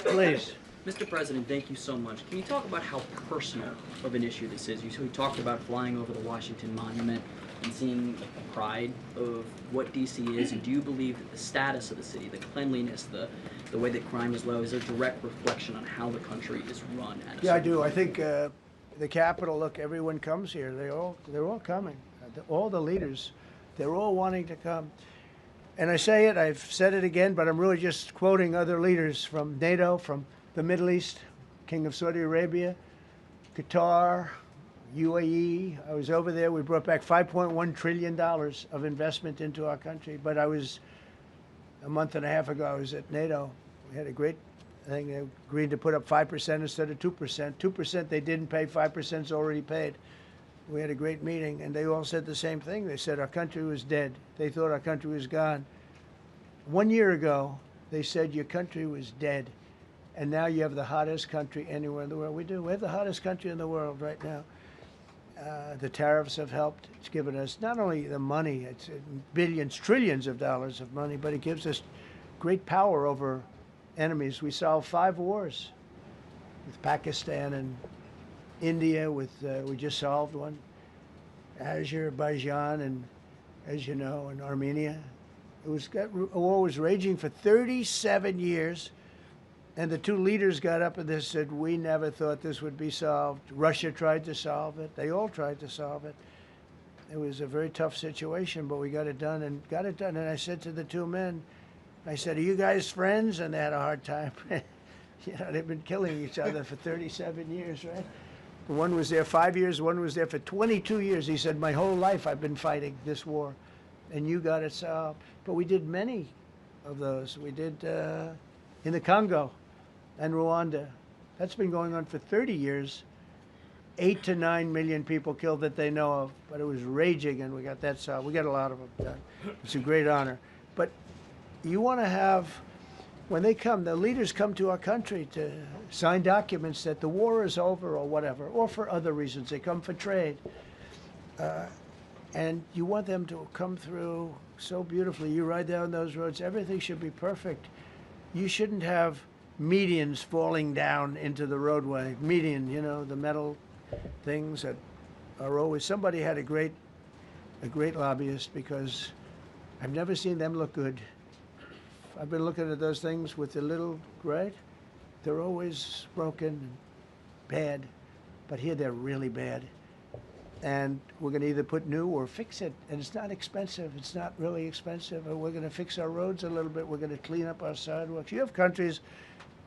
Please. Mr. President, thank you so much. Can you talk about how personal of an issue this is? We talked about flying over the Washington Monument and seeing the pride of what D.C. is, and do you believe that the status of the city, the cleanliness, the way that crime is low, is a direct reflection on how the country is run? Yeah, I do. I think the Capitol, look, everyone comes here. They're all coming. All the leaders, they're all wanting to come. And I say it, I've said it again, but I'm really just quoting other leaders from NATO, from the Middle East, King of Saudi Arabia, Qatar, UAE. I was over there. We brought back $5.1 trillion of investment into our country. But a month and a half ago, I was at NATO. We had a great thing. They agreed to put up 5% instead of 2%. 2% they didn't pay, 5% is already paid. We had a great meeting, and they all said the same thing. They said our country was dead. They thought our country was gone. 1 year ago, they said your country was dead. And now you have the hottest country anywhere in the world. We do. We have the hottest country in the world right now. The tariffs have helped. It's given us not only the money, it's billions, trillions of dollars of money, but it gives us great power over enemies. We solved 5 wars with Pakistan and India. We just solved one. Azerbaijan and, as you know, and Armenia. A war was raging for 37 years. And the 2 leaders got up and they said, we never thought this would be solved. Russia tried to solve it. They all tried to solve it. It was a very tough situation, but we got it done and got it done. And I said to the 2 men, I said, are you guys friends? And they had a hard time. You know, they've been killing each other for 37 years, right? One was there 5 years, one was there for 22 years. He said, my whole life I've been fighting this war, and you got it solved. But we did many of those. We did in the Congo and Rwanda. That's been going on for 30 years. 8 to 9 million people killed that they know of, but it was raging, and we got that solved. We got a lot of them done. It's a great honor. But you want to have, when they come, the leaders come to our country to sign documents that the war is over or whatever, or for other reasons. They come for trade. And you want them to come through so beautifully. You ride down those roads, everything should be perfect. You shouldn't have medians falling down into the roadway. Median, you know, the metal things that are always, somebody had a great lobbyist, because I've never seen them look good. I've been looking at those things with the little, right? They're always broken and bad, but here they're really bad. And we're going to either put new or fix it, and it's not expensive. It's not really expensive. And we're going to fix our roads a little bit. We're going to clean up our sidewalks. You have countries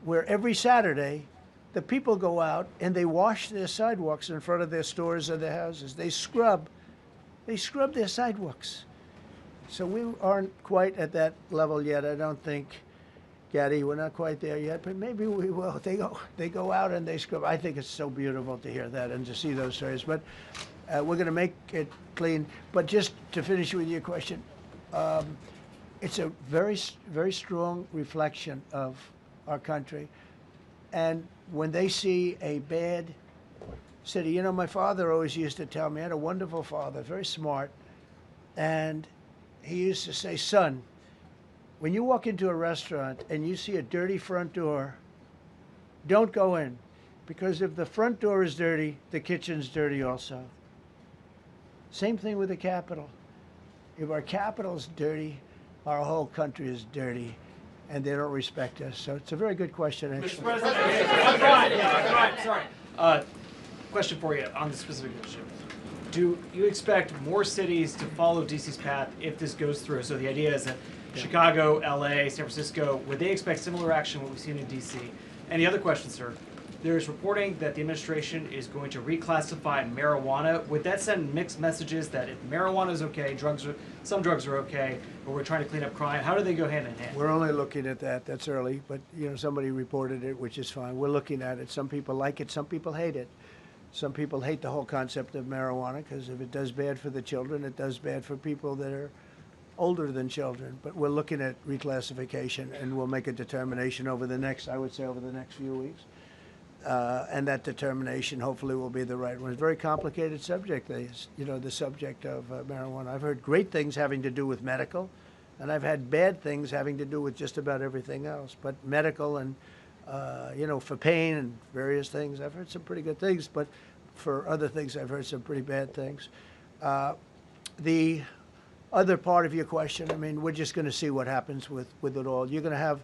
where every Saturday the people go out and they wash their sidewalks in front of their stores or their houses. They scrub their sidewalks. So we aren't quite at that level yet, I don't think, Gaddy. We're not quite there yet, but maybe we will. They go out and they scrub. I think it's so beautiful to hear that and to see those stories. But we're going to make it clean. But just to finish with your question, it's a very, very strong reflection of our country. And when they see a bad city, you know, my father always used to tell me, I had a wonderful father, very smart, and he used to say, son, when you walk into a restaurant and you see a dirty front door, don't go in, because if the front door is dirty, the kitchen's dirty also. Same thing with the Capitol. If our Capitol's dirty, our whole country is dirty, and they don't respect us. So it's a very good question, actually. Mr. President, sorry. Question for you on the specific issue. Do you expect more cities to follow DC's path if this goes through? So the idea is that Chicago, LA, San Francisco, would they expect similar action what we've seen in DC? And the other question, sir, there's reporting that the administration is going to reclassify marijuana. Would that send mixed messages that if marijuana is okay, some drugs are okay, but we're trying to clean up crime? How do they go hand in hand? We're only looking at that. That's early, but you know, somebody reported it, which is fine. We're looking at it. Some people like it. Some people hate it. Some people hate the whole concept of marijuana because if it does bad for the children, it does bad for people that are older than children. But we're looking at reclassification, and we'll make a determination over the next, I would say, over the next few weeks. And that determination hopefully will be the right one. It's a very complicated subject, you know, the subject of marijuana. I've heard great things having to do with medical, and I've had bad things having to do with just about everything else. But medical and, you know, for pain and various things, I've heard some pretty good things, but for other things, I've heard some pretty bad things. The other part of your question, I mean, we're just going to see what happens with it all. You're going to have,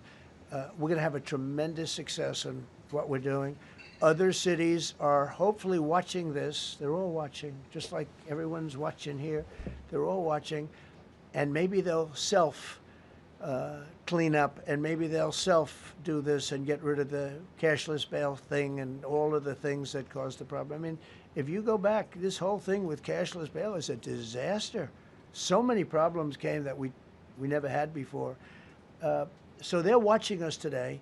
we're going to have a tremendous success in what we're doing. Other cities are hopefully watching this. They're all watching, just like everyone's watching here. They're all watching, and maybe they'll clean up, and maybe they'll do this and get rid of the cashless bail thing and all of the things that caused the problem. I mean, if you go back, this whole thing with cashless bail is a disaster. So many problems came that we never had before. So they're watching us today,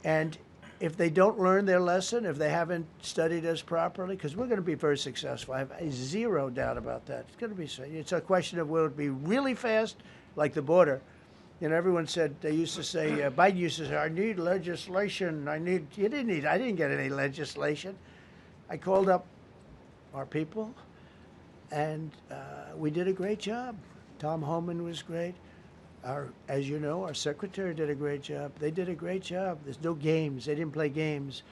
and if they don't learn their lesson, if they haven't studied us properly, because we're going to be very successful. I have zero doubt about that. It's going to be. It's a question of will it be really fast, like the border. You know, everyone said, they used to say, Biden used to say, I need legislation. I didn't get any legislation. I called up our people, and we did a great job. Tom Homan was great. As you know, our secretary did a great job. They did a great job. There's no games. They didn't play games.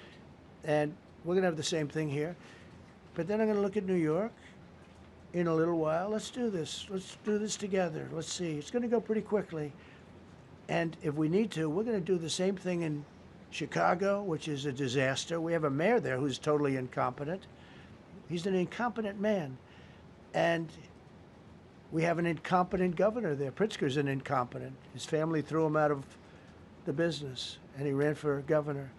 And we're going to have the same thing here. But then I'm going to look at New York in a little while. Let's do this. Let's do this together. Let's see. It's going to go pretty quickly. And if we need to, we're going to do the same thing in Chicago, which is a disaster. We have a mayor there who's totally incompetent. He's an incompetent man. And we have an incompetent governor there. Pritzker's an incompetent. His family threw him out of the business, and he ran for governor.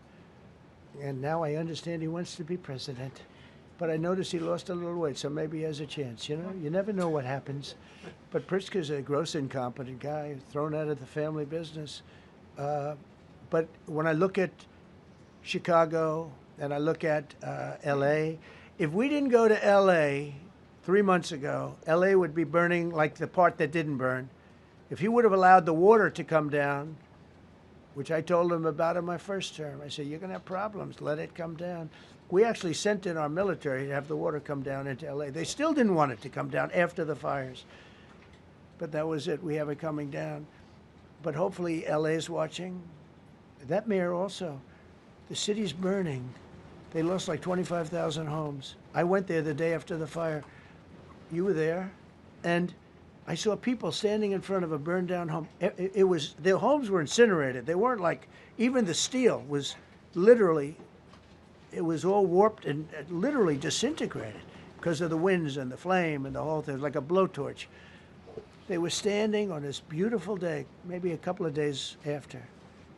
And now I understand he wants to be president. But I noticed he lost a little weight, so maybe he has a chance. You know, you never know what happens. But Pritzker's a gross incompetent guy, thrown out of the family business. But But when I look at Chicago and I look at L.A., if we didn't go to L.A. 3 months ago, L.A. would be burning like the part that didn't burn. If he would have allowed the water to come down, which I told him about in my first term, I said, you're going to have problems. Let it come down. We actually sent in our military to have the water come down into L.A. They still didn't want it to come down after the fires. But that was it. We have it coming down. But hopefully L.A. is watching. That mayor also. The city's burning. They lost like 25,000 homes. I went there the day after the fire. You were there. And I saw people standing in front of a burned down home. It was, their homes were incinerated. They weren't like, even the steel was literally, it was all warped and literally disintegrated because of the winds and the flame and the whole thing. It was like a blowtorch. They were standing on this beautiful day, maybe a couple of days after.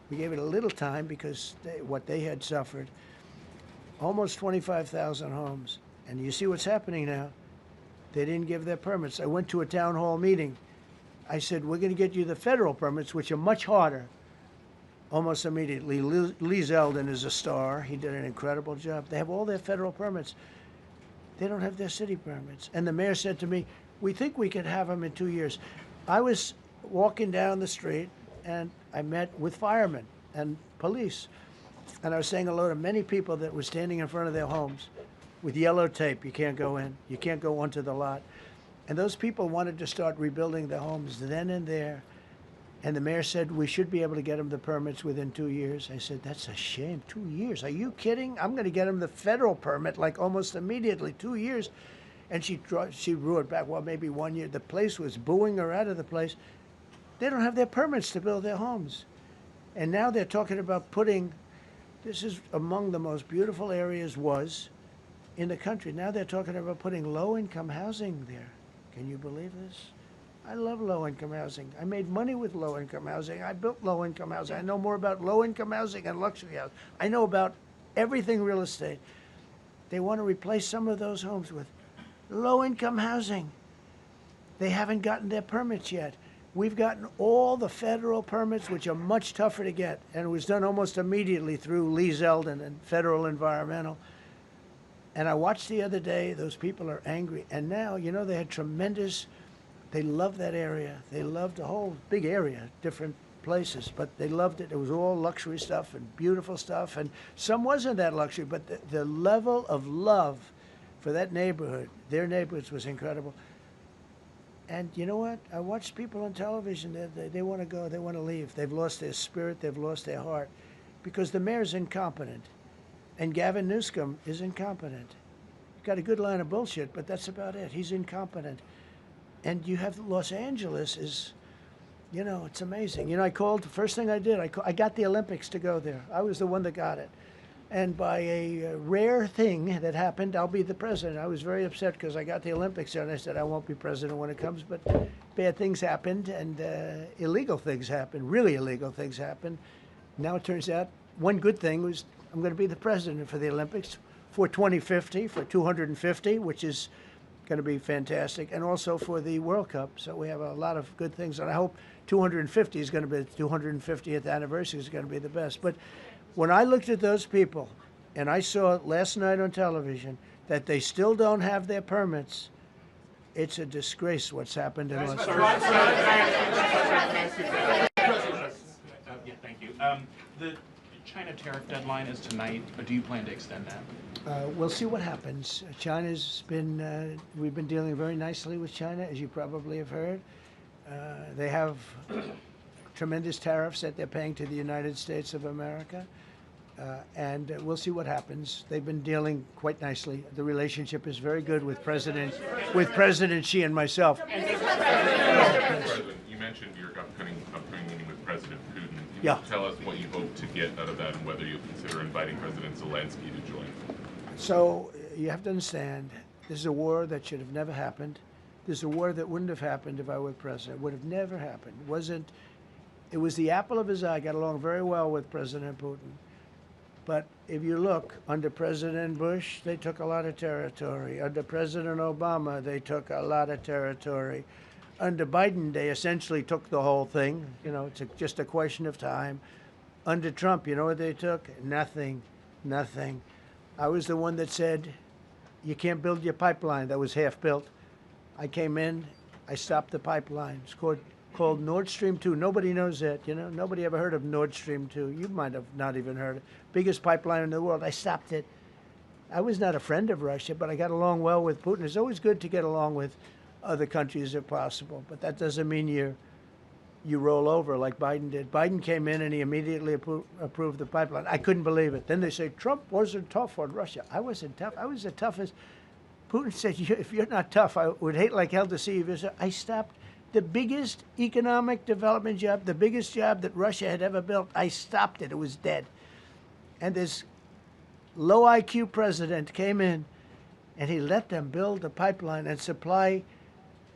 We gave it a little time because what they had suffered. Almost 25,000 homes. And you see what's happening now. They didn't give their permits. I went to a town hall meeting. I said, we're going to get you the federal permits, which are much harder. Almost immediately. Lee Zeldin is a star. He did an incredible job. They have all their federal permits. They don't have their city permits. And the mayor said to me, we think we could have them in 2 years. I was walking down the street, and I met with firemen and police. And I was saying hello to many people that were standing in front of their homes with yellow tape. You can't go in. You can't go onto the lot. And those people wanted to start rebuilding their homes then and there. And the mayor said, we should be able to get them the permits within 2 years. I said, that's a shame. 2 years? Are you kidding? I'm going to get them the federal permit like almost immediately. 2 years. And she drew it back. Well, maybe 1 year. The place was booing her out of the place. They don't have their permits to build their homes. And now they're talking about putting, this is among the most beautiful areas was in the country. Now they're talking about putting low-income housing there. Can you believe this? I love low-income housing. I made money with low-income housing. I built low-income housing. I know more about low-income housing and luxury housing. I know about everything real estate. They want to replace some of those homes with low-income housing. They haven't gotten their permits yet. We've gotten all the federal permits, which are much tougher to get, and it was done almost immediately through Lee Zeldin and Federal Environmental. And I watched the other day, those people are angry. And now, you know, they had tremendous, they loved that area. They loved the whole big area, different places, but they loved it. It was all luxury stuff and beautiful stuff, and some wasn't that luxury, but the level of love for that neighborhood, their neighborhoods, was incredible. And you know what? I watched people on television, they want to go, they want to leave. They've lost their spirit, they've lost their heart, because the mayor's incompetent, and Gavin Newsom is incompetent. He's got a good line of bullshit, but that's about it. He's incompetent. And you have Los Angeles is, you know, it's amazing. You know, I called, the first thing I did, I got the Olympics to go there. I was the one that got it. And by a rare thing that happened, I'll be the president. I was very upset because I got the Olympics there, and I said, I won't be president when it comes. But bad things happened, and illegal things happened, really illegal things happened. Now it turns out one good thing was I'm going to be the president for the Olympics for 2050, for 250, which is going to be fantastic, and also for the World Cup. So we have a lot of good things, and I hope 250 is going to be, the 250th anniversary is going to be the best. But when I looked at those people, and I saw last night on television that they still don't have their permits, it's a disgrace what's happened in Los Angeles. Yeah, thank you. The China tariff deadline is tonight. Do you plan to extend that? We'll see what happens. China's been, we've been dealing very nicely with China, as you probably have heard. They have tremendous tariffs that they're paying to the United States of America. And we'll see what happens. They've been dealing quite nicely. The relationship is very good with President Xi and myself. President, you mentioned your upcoming meeting with President Putin. Can you tell us what you hope to get out of that and whether you'll consider inviting President Zelensky to join? So you have to understand, this is a war that should have never happened. This is a war that wouldn't have happened if I were president. It would have never happened. It was the apple of his eye. I got along very well with President Putin. But if you look, under President Bush, they took a lot of territory. Under President Obama, they took a lot of territory. Under Biden, they essentially took the whole thing. You know, it's just a question of time. Under Trump, you know what they took? Nothing, nothing. I was the one that said, you can't build your pipeline. That was half built. I came in, I stopped the pipeline. It's called Nord Stream 2. Nobody knows that, you know? Nobody ever heard of Nord Stream 2. You might have not even heard it. Biggest pipeline in the world. I stopped it. I was not a friend of Russia, but I got along well with Putin. It's always good to get along with other countries if possible, but that doesn't mean you roll over like Biden did. Biden came in and he immediately approved the pipeline. I couldn't believe it. Then they say Trump wasn't tough on Russia. I wasn't tough. I was the toughest. Putin said, if you're not tough, I would hate like hell to see you. I stopped the biggest economic development job, the biggest job that Russia had ever built. I stopped it. It was dead. And this low IQ president came in and he let them build the pipeline and supply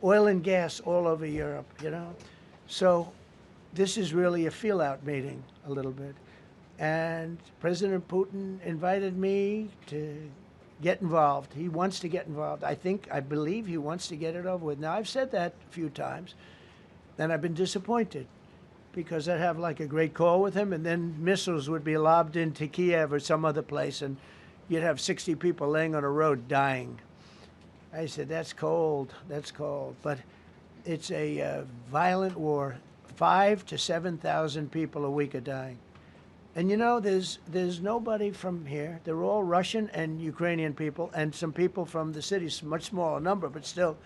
oil and gas all over Europe, you know? So this is really a feel-out meeting a little bit. And President Putin invited me to get involved. He wants to get involved. I believe he wants to get it over with. Now, I've said that a few times, and I've been disappointed because I'd have like a great call with him, and then missiles would be lobbed into Kiev or some other place, and you'd have 60 people laying on a road dying. I said, that's cold, that's cold. But it's a violent war. 5,000 to 7,000 people a week are dying. And you know, there's nobody from here. They're all Russian and Ukrainian people, and some people from the cities, much smaller number, but still,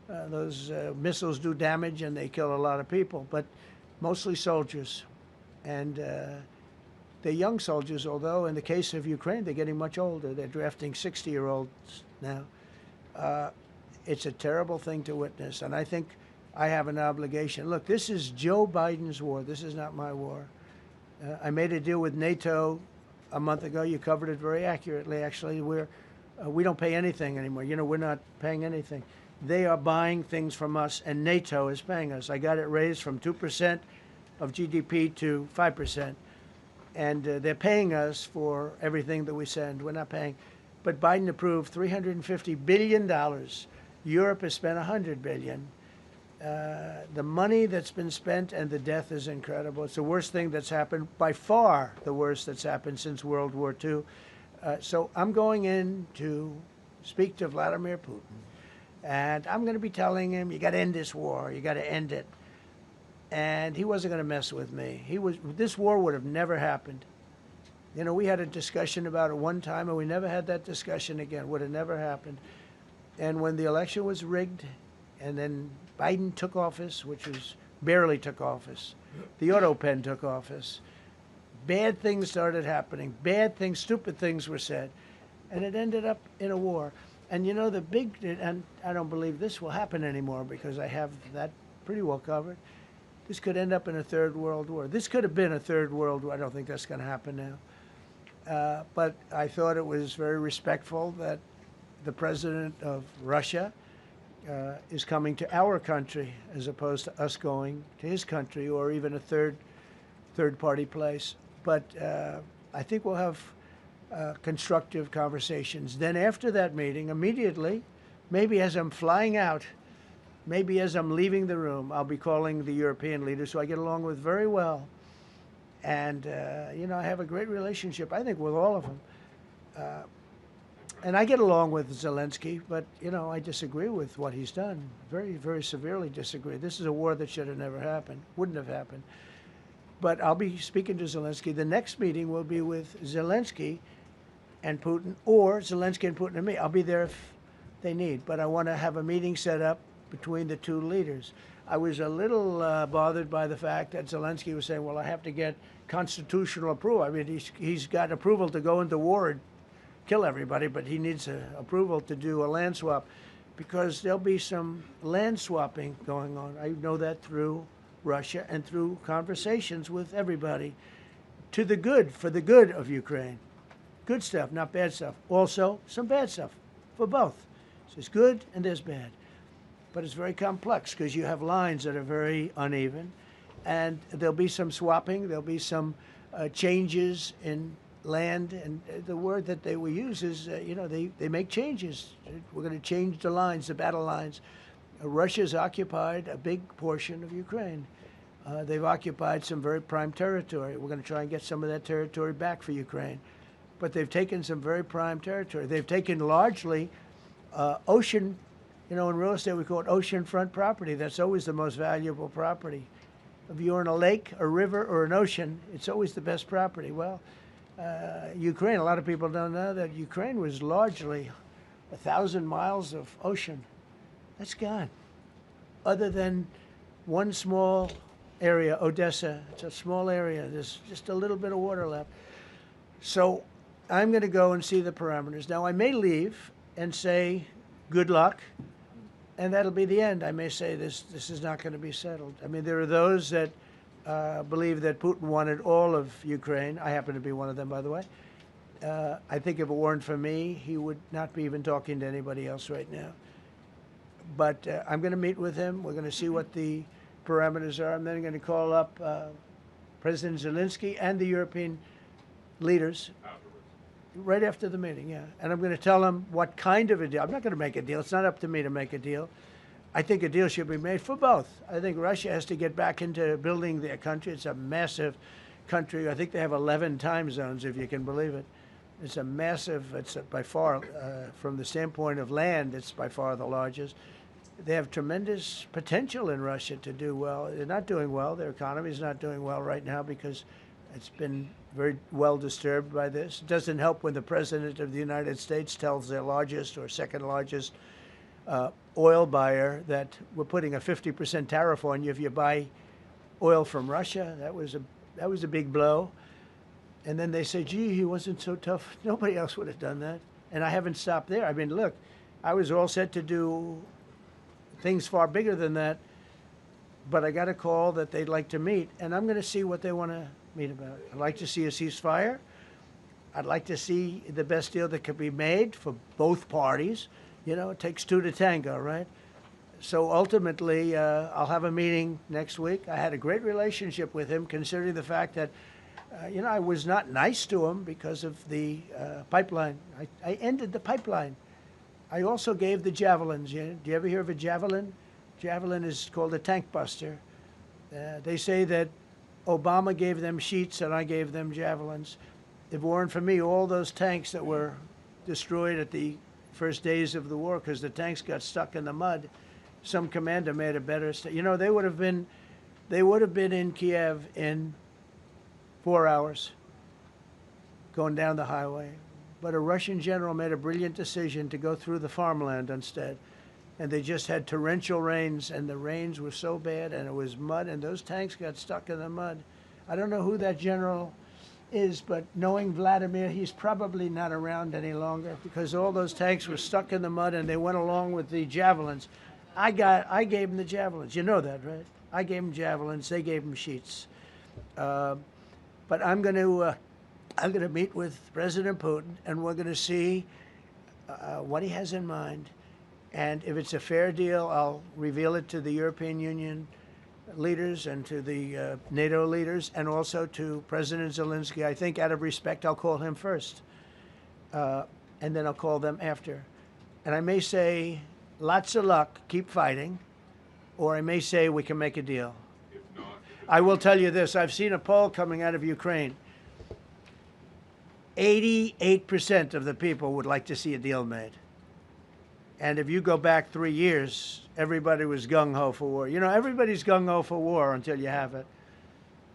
those missiles do damage and they kill a lot of people, but mostly soldiers. And they're young soldiers, although in the case of Ukraine, they're getting much older. They're drafting 60-year-olds now. It's a terrible thing to witness, and I think I have an obligation. Look, this is Joe Biden's war. This is not my war. I made a deal with NATO a month ago. You covered it very accurately, actually. We don't pay anything anymore. You know, we're not paying anything. They are buying things from us, and NATO is paying us. I got it raised from 2% of GDP to 5%. And they're paying us for everything that we send. We're not paying. But Biden approved $350 billion. Europe has spent $100 billion. The money that's been spent and the death is incredible. It's the worst thing that's happened, by far the worst that's happened since World War II. So I'm going in to speak to Vladimir Putin. And I'm going to be telling him, you got to end this war. You got to end it. And he wasn't going to mess with me. This war would have never happened. You know, we had a discussion about it one time, and we never had that discussion again. Would have never happened. And when the election was rigged, and then Biden took office, which was barely took office, the auto pen took office, bad things started happening. Bad things, stupid things were said. And it ended up in a war. And you know, and I don't believe this will happen anymore because I have that pretty well covered. This could end up in a third world war. This could have been a third world war. I don't think that's going to happen now. But I thought it was very respectful that the president of Russia is coming to our country as opposed to us going to his country or even a third-party place. But I think we'll have constructive conversations. Then after that meeting, immediately, maybe as I'm flying out, maybe as I'm leaving the room, I'll be calling the European leaders who I get along with very well. And, you know, I have a great relationship, I think, with all of them. And I get along with Zelensky, but, you know, I disagree with what he's done. Very, very severely disagree. This is a war that should have never happened, wouldn't have happened. But I'll be speaking to Zelensky. The next meeting will be with Zelensky and Putin, or Zelensky and Putin and me. I'll be there if they need. But I want to have a meeting set up between the two leaders. I was a little bothered by the fact that Zelensky was saying, well, I have to get constitutional approval. I mean, he's got approval to go into war and kill everybody, but he needs approval to do a land swap because there'll be some land swapping going on. I know that through Russia and through conversations with everybody to the good, for the good of Ukraine. Good stuff, not bad stuff. Also, some bad stuff for both. So there's good and there's bad. But it's very complex because you have lines that are very uneven. And there'll be some swapping. There'll be some changes in land. And the word that they will use is, you know, they make changes. We're going to change the lines, the battle lines. Russia's occupied a big portion of Ukraine. They've occupied some very prime territory. We're going to try and get some of that territory back for Ukraine. But they've taken some very prime territory. They've taken largely ocean, in real estate we call it oceanfront property. That's always the most valuable property. If you're in a lake, a river, or an ocean, it's always the best property. Well, Ukraine, a lot of people don't know that Ukraine was largely 1,000 miles of ocean. That's gone. Other than one small area, Odessa, it's a small area. There's just a little bit of water left. So I'm going to go and see the parameters. Now, I may leave and say, good luck, and that'll be the end. I may say this is not going to be settled. I mean, there are those that believe that Putin wanted all of Ukraine. I happen to be one of them, by the way. I think if it weren't for me, he would not be even talking to anybody else right now. But I'm going to meet with him. We're going to see what the parameters are. I'm then going to call up President Zelensky and the European leaders right after the meeting, yeah. And I'm going to tell them what kind of a deal. I'm not going to make a deal. It's not up to me to make a deal. I think a deal should be made for both. I think Russia has to get back into building their country. It's a massive country. I think they have 11 time zones, if you can believe it. It's a massive, it's by far, from the standpoint of land, it's by far the largest. They have tremendous potential in Russia to do well. They're not doing well. Their economy is not doing well right now because it's been very well disturbed by this. It doesn't help when the President of the United States tells their largest or second largest oil buyer that we're putting a 50% tariff on you if you buy oil from Russia. That was a big blow. And then they say, gee, he wasn't so tough. Nobody else would have done that. And I haven't stopped there. I mean, look, I was all set to do things far bigger than that, but I got a call that they'd like to meet, and I'm going to see what they want to meet about. I'd like to see a ceasefire. I'd like to see the best deal that could be made for both parties. It takes two to tango, right? So ultimately, I'll have a meeting next week. I had a great relationship with him, considering the fact that I was not nice to him because of the pipeline. I ended the pipeline. I also gave the javelins. Do you ever hear of a javelin? Javelin is called a tank buster. They say that Obama gave them sheets and I gave them javelins. If it weren't for me, all those tanks that were destroyed at the first days of the war because the tanks got stuck in the mud, some commander made a better. They would have been in Kiev in 4 hours going down the highway. But a Russian general made a brilliant decision to go through the farmland instead. And they just had torrential rains, and the rains were so bad, and it was mud, and those tanks got stuck in the mud. I don't know who that general is, but knowing Vladimir, he's probably not around any longer because all those tanks were stuck in the mud, and they went along with the javelins. I gave them the javelins. You know that, right? I gave them javelins. They gave them sheets. But I'm going to meet with President Putin, and we're going to see what he has in mind. And if it's a fair deal, I'll reveal it to the European Union leaders and to the NATO leaders and also to President Zelensky. I think out of respect, I'll call him first. And then I'll call them after. And I may say, lots of luck, keep fighting. Or I may say, we can make a deal. If not, I will tell you this. I've seen a poll coming out of Ukraine. 88% of the people would like to see a deal made. And if you go back 3 years, everybody was gung-ho for war. Everybody's gung-ho for war until you have it.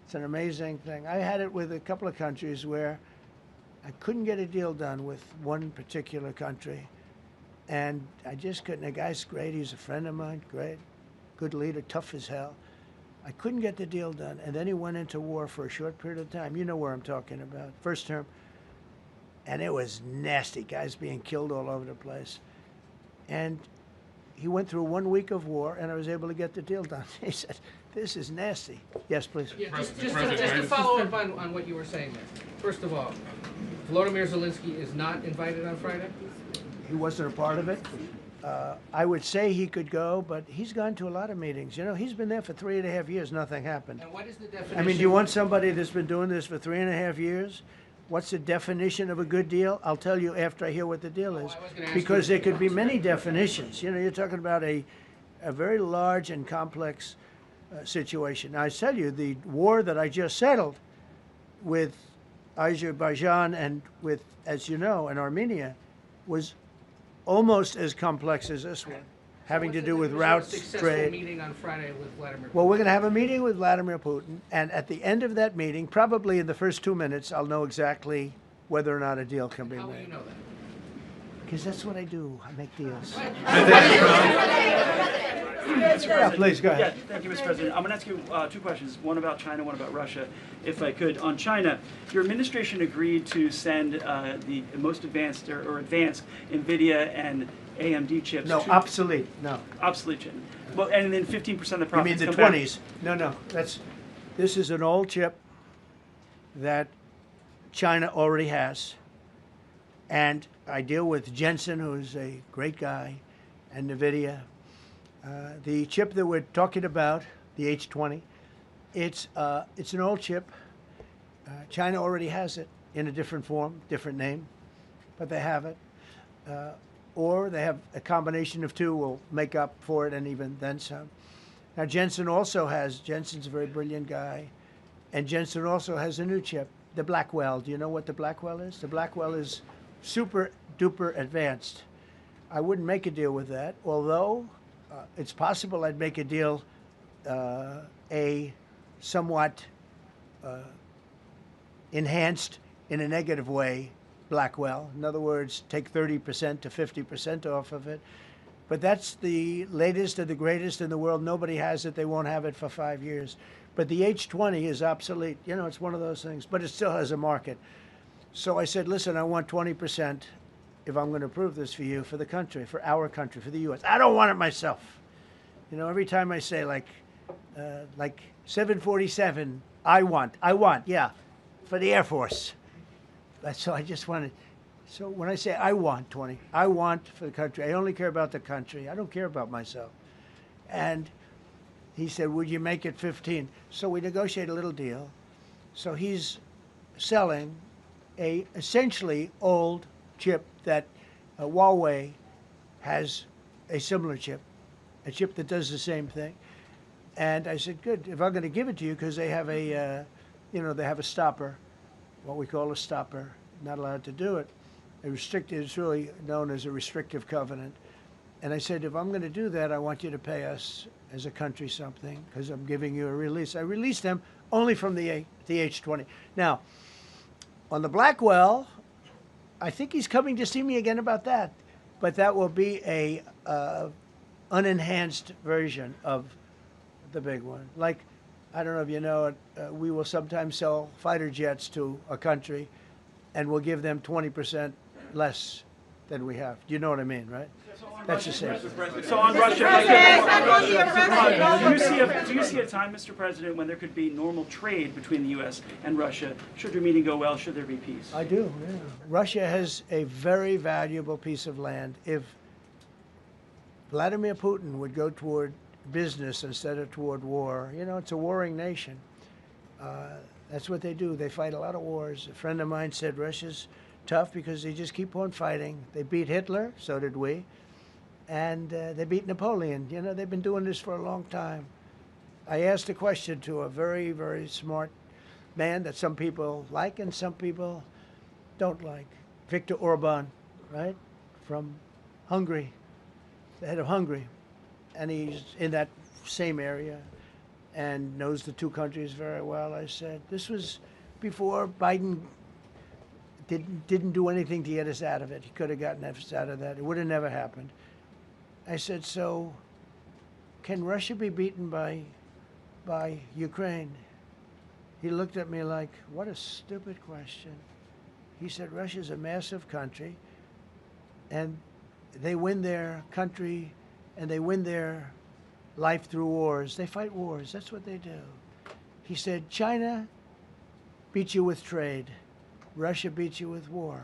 It's an amazing thing. I had it with a couple of countries where I couldn't get a deal done with one particular country. And I just couldn't. The guy's great. He's a friend of mine. Great. Good leader. Tough as hell. I couldn't get the deal done. And then he went into war for a short period of time. You know where I'm talking about. First term. And it was nasty. Guys being killed all over the place. And he went through 1 week of war, and I was able to get the deal done. He said, this is nasty. Yes, please. Yeah, just to follow up on what you were saying there. First of all, Volodymyr Zelensky is not invited on Friday? He wasn't a part of it. I would say he could go, but he's gone to a lot of meetings. He's been there for 3.5 years. Nothing happened. And what is the definition? I mean, do you want somebody that's been doing this for 3.5 years? What's the definition of a good deal? I'll tell you after I hear what the deal is. Because there could be many definitions. You're talking about a very large and complex situation. Now, I tell you, the war that I just settled with Azerbaijan and with, as you know, and Armenia was almost as complex as this one, having to do with routes, trade. Meeting on Friday with Vladimir Putin. Well, we're going to have a meeting with Vladimir Putin, and at the end of that meeting, probably in the first 2 minutes, I'll know exactly whether or not a deal can be made. How will you know that? Because that's what I do. I make deals. Yeah, please, go ahead. Yeah, thank you, Mr. President. I'm going to ask you two questions, one about China, one about Russia, if I could. On China, your administration agreed to send the most advanced or advanced NVIDIA and AMD chips. No, obsolete. No. Obsolete chip. Well, and then 15% of the You profits mean the come 20s? No. This is an old chip that China already has. And I deal with Jensen, who's a great guy, and NVIDIA. The chip that we're talking about, the H20, it's an old chip. China already has it in a different form, different name, but they have it. Or they have a combination of two will make up for it and even then some. Now Jensen also has, Jensen's a very brilliant guy, and Jensen also has a new chip, the Blackwell. Do you know what the Blackwell is? The Blackwell is super duper advanced. I wouldn't make a deal with that, although it's possible I'd make a deal, a somewhat enhanced in a negative way Blackwell. In other words, take 30% to 50% off of it. But that's the latest and the greatest in the world. Nobody has it. They won't have it for 5 years. But the H20 is obsolete. You know, it's one of those things, but it still has a market. So I said, listen, I want 20% if I'm going to approve this for you, for the country, for our country, for the U.S. I don't want it myself. You know, every time I say like 747, I want, yeah, for the Air Force. So I just wanted, so when I say I want 20, I want for the country. I only care about the country. I don't care about myself. And he said, would you make it 15? So we negotiate a little deal. So he's selling a essentially old chip that Huawei has a similar chip, a chip that does the same thing. And I said, good, if I'm going to give it to you, because they have a, they have a stopper, what we call a stopper, not allowed to do it. A restricted, it's really known as a restrictive covenant. And I said, if I'm going to do that, I want you to pay us as a country something, because I'm giving you a release. I released them only from the H20. Now, on the Blackwell, I think he's coming to see me again about that. But that will be a unenhanced version of the big one. Like, I don't know if you know it, we will sometimes sell fighter jets to a country and we'll give them 20% less than we have. Do you know what I mean, right? That's the same. So on Russia, do you see a time, Mr. President, when there could be normal trade between the U.S. and Russia? Should your meeting go well, should there be peace? I do, yeah. Russia has a very valuable piece of land. If Vladimir Putin would go toward business instead of toward war, you know, it's a warring nation. That's what they do. They fight a lot of wars. A friend of mine said Russia's tough because they just keep on fighting. They beat Hitler, so did we. And they beat Napoleon. You know, they've been doing this for a long time. I asked a question to a very, very smart man that some people like and some people don't like. Viktor Orban, right? From Hungary, the head of Hungary. And he's in that same area and knows the two countries very well. I said, this was before Biden didn't do anything to get us out of it. He could have gotten us out of that. It would have never happened. I said, so can Russia be beaten by Ukraine? He looked at me like, what a stupid question. He said, Russia's a massive country, and they win their country, and they win their life through wars. They fight wars. That's what they do. He said, China beats you with trade. Russia beats you with war.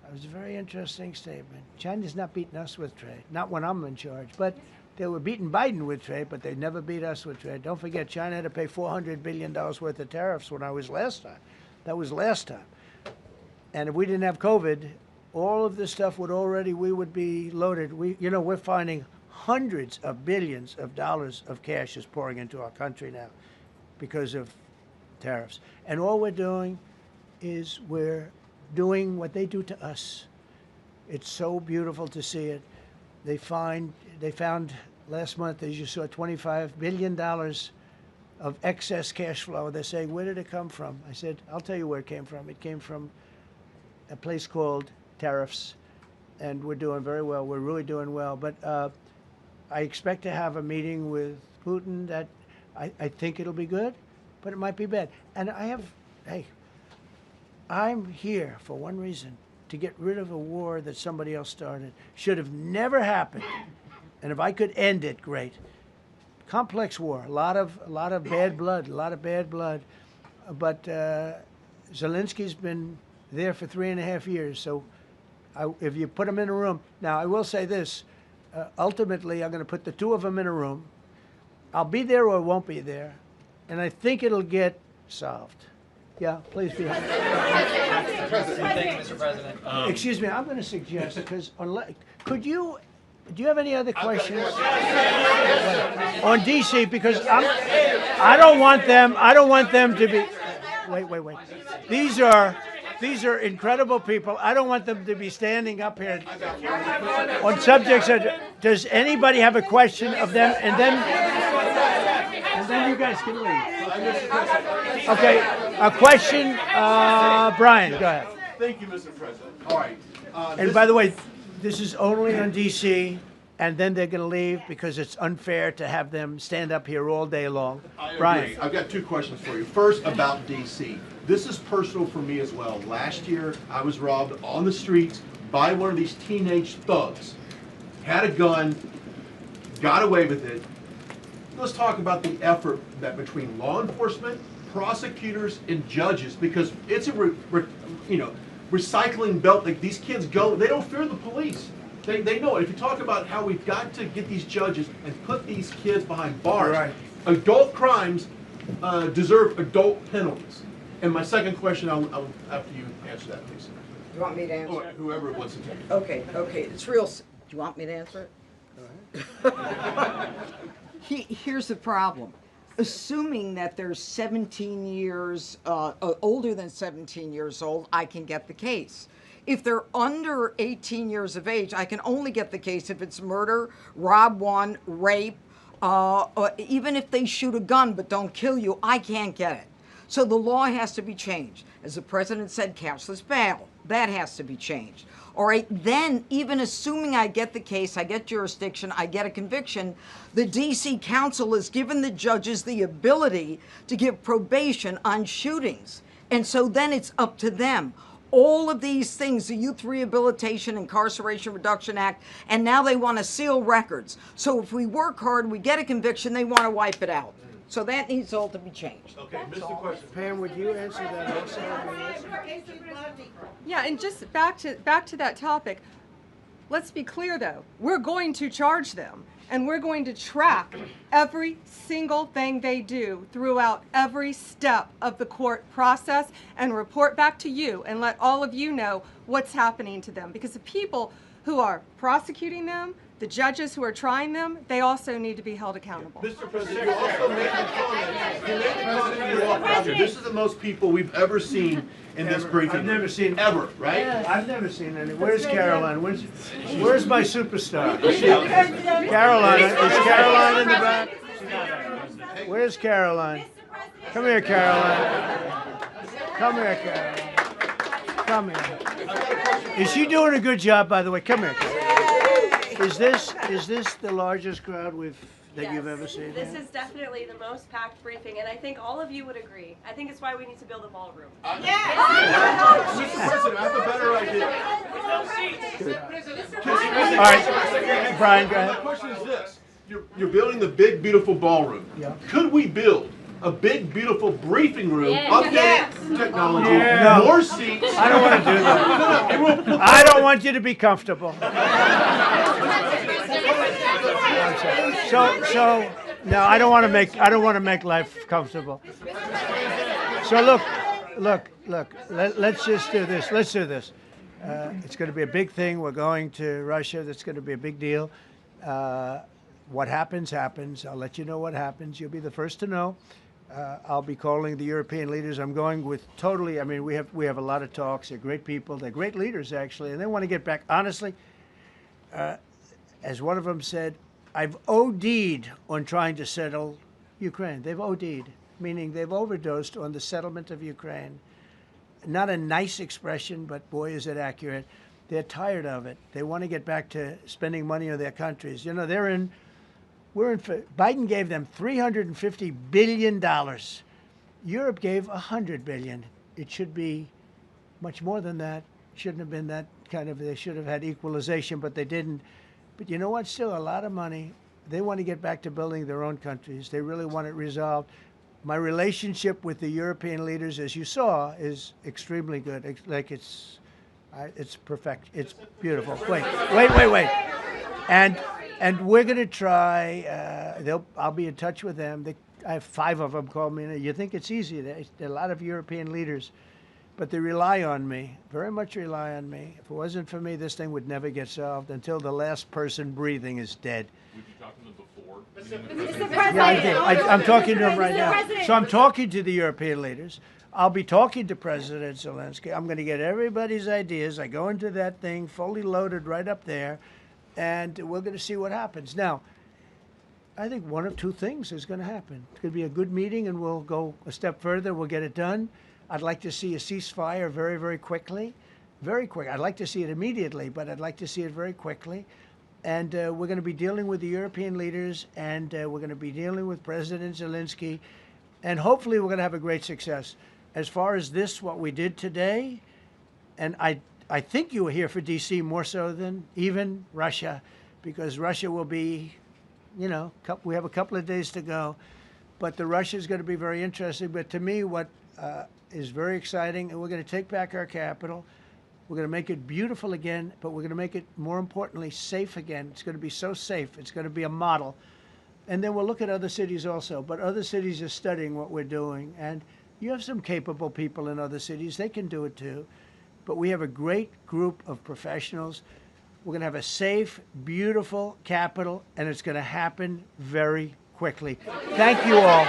That was a very interesting statement. China's not beating us with trade, not when I'm in charge. But they were beating Biden with trade, but they never beat us with trade. Don't forget, China had to pay $400 billion worth of tariffs when I was last time. That was last time. And if we didn't have COVID, all of this stuff we would be loaded. We're finding hundreds of billions of dollars of cash is pouring into our country now because of tariffs. And all we're doing is we're doing what they do to us. It's so beautiful to see it. They found last month, as you saw, $25 billion of excess cash flow. They're saying, where did it come from? I said, I'll tell you where it came from. It came from a place called tariffs, and we're doing very well. We're really doing well. But I expect to have a meeting with Putin that I think it'll be good, but it might be bad. And I'm here for one reason, to get rid of a war that somebody else started. Should have never happened. And if I could end it, great. Complex war, a lot of bad blood, But Zelensky's been there for 3.5 years. So if you put him in a room, now I will say this, ultimately I'm going to put the two of them in a room. I'll be there or won't be there, and I think it'll get solved. Yeah, please be. Thank you, Mr. President. Excuse me, I'm going to suggest, because do you have any other questions on DC? Because I don't want them to be. Wait. These are incredible people. I don't want them to be standing up here on subjects that. Does anybody have a question of them? And then you guys can leave. Okay, a question, Brian, go ahead. Thank you, Mr. President. All right. And by the way, this is only on DC, and then they're going to leave because it's unfair to have them stand up here all day long. Brian. I've got two questions for you. First, about DC. This is personal for me as well. Last year, I was robbed on the streets by one of these teenage thugs. Had a gun, got away with it. Let's talk about the effort that between law enforcement, prosecutors, and judges, because it's a recycling belt. Like, these kids go, they don't fear the police. They know it. If you talk about how we've got to get these judges and put these kids behind bars, right. Adult crimes deserve adult penalties. And my second question, I'll after you answer that, please. Do you want me to answer it? Whoever wants to take it. Okay. It's real. Do you want me to answer it? Go ahead. Here's the problem. Assuming that they're 17 years, older than 17 years old, I can get the case. If they're under 18 years of age, I can only get the case if it's murder, rob one, rape, even if they shoot a gun but don't kill you, I can't get it. So the law has to be changed. As the president said, cashless bail. That has to be changed. All right, then even assuming I get the case, I get jurisdiction, I get a conviction, the DC Council has given the judges the ability to give probation on shootings. And so then it's up to them. All of these things, the Youth Rehabilitation Incarceration Reduction Act, and now they want to seal records. So if we work hard, we get a conviction, they want to wipe it out. So that needs all to be changed. Okay, Mr. Question. Pam, would you answer that also? Yeah, and just back to that topic. Let's be clear, though. We're going to charge them, and we're going to track every single thing they do throughout every step of the court process and report back to you and let all of you know what's happening to them. Because the people who are prosecuting them, the judges who are trying them, they also need to be held accountable. Mr. President, you also made the comment. You made the comment when you walked out here. This is the most people we've ever seen in this briefing. I've never seen ever, right? Yes. I've never seen any. Where's Caroline? Where's my superstar? Caroline. Is Caroline in the back? Where's Caroline? Come here, Caroline. Come here, Caroline. Come here. Is she doing a good job, by the way? Come here, Caroline. Is this the largest crowd that you've ever seen? This is definitely the most packed briefing, and I think all of you would agree. I think it's why we need to build a ballroom. Mr. President, I have a better idea. All right, Brian, go ahead. My question is this. You're building the big, beautiful ballroom. Yeah. Could we build a big, beautiful briefing room, updated technology, more seats? I don't want to do that. I don't want you to be comfortable. So no, I don't want to make life comfortable. So look. Let's just do this. Let's do this. It's going to be a big thing. We're going to Russia. That's going to be a big deal. What happens, happens. I'll let you know what happens. You'll be the first to know. I'll be calling the European leaders. I'm going with totally, I mean, we have a lot of talks. They're great people. They're great leaders, actually, and they want to get back. Honestly, as one of them said, I've OD'd on trying to settle Ukraine. They've OD'd, meaning they've overdosed on the settlement of Ukraine. Not a nice expression, but boy, is it accurate. They're tired of it. They want to get back to spending money on their countries. You know, Biden gave them $350 billion. Europe gave $100 billion. It should be much more than that. Shouldn't have been that kind of, they should have had equalization, but they didn't. But you know what? Still a lot of money. They want to get back to building their own countries. They really want it resolved. My relationship with the European leaders, as you saw, is extremely good. It's perfect. It's beautiful. Wait. And we're going to try. I'll be in touch with them. I have 5 of them call me. You think it's easy? There are a lot of European leaders, but they rely on me. Very much rely on me. If it wasn't for me, this thing would never get solved until the last person breathing is dead. Would you talk to them before? Mr. President. Yeah, I did. I'm talking to them right now. So I'm talking to the European leaders. I'll be talking to President Zelensky. I'm going to get everybody's ideas. I go into that thing fully loaded right up there, and we're going to see what happens. Now, I think one of 2 things is going to happen. It's going to be a good meeting, and we'll go a step further. We'll get it done. I'd like to see a ceasefire very, very quickly. Very quick. I'd like to see it immediately, but I'd like to see it very quickly. And we're going to be dealing with the European leaders, and we're going to be dealing with President Zelensky, and hopefully we're going to have a great success. As far as this, what we did today, and I think you were here for D.C. more so than even Russia, because Russia will be, you know, we have a couple of days to go. But the Russia is going to be very interesting. But to me, what is very exciting, and we're going to take back our capital. We're going to make it beautiful again, but we're going to make it, more importantly, safe again. It's going to be so safe. It's going to be a model. And then we'll look at other cities also. But other cities are studying what we're doing. And you have some capable people in other cities. They can do it too. But we have a great group of professionals. We're going to have a safe, beautiful capital, and it's going to happen very quickly. Thank you all.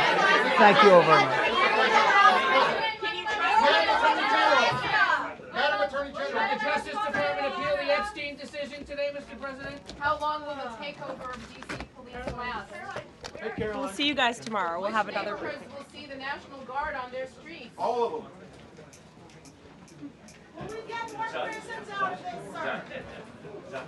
Thank you all very much. Madam Attorney General, the Justice Department appeal the Epstein decision today, Mr. President? How long will the takeover of D.C. police last? We'll see you guys tomorrow. We'll have another briefing. We'll see the National Guard on their streets. All of them. Will we get more prisons out of this, sir?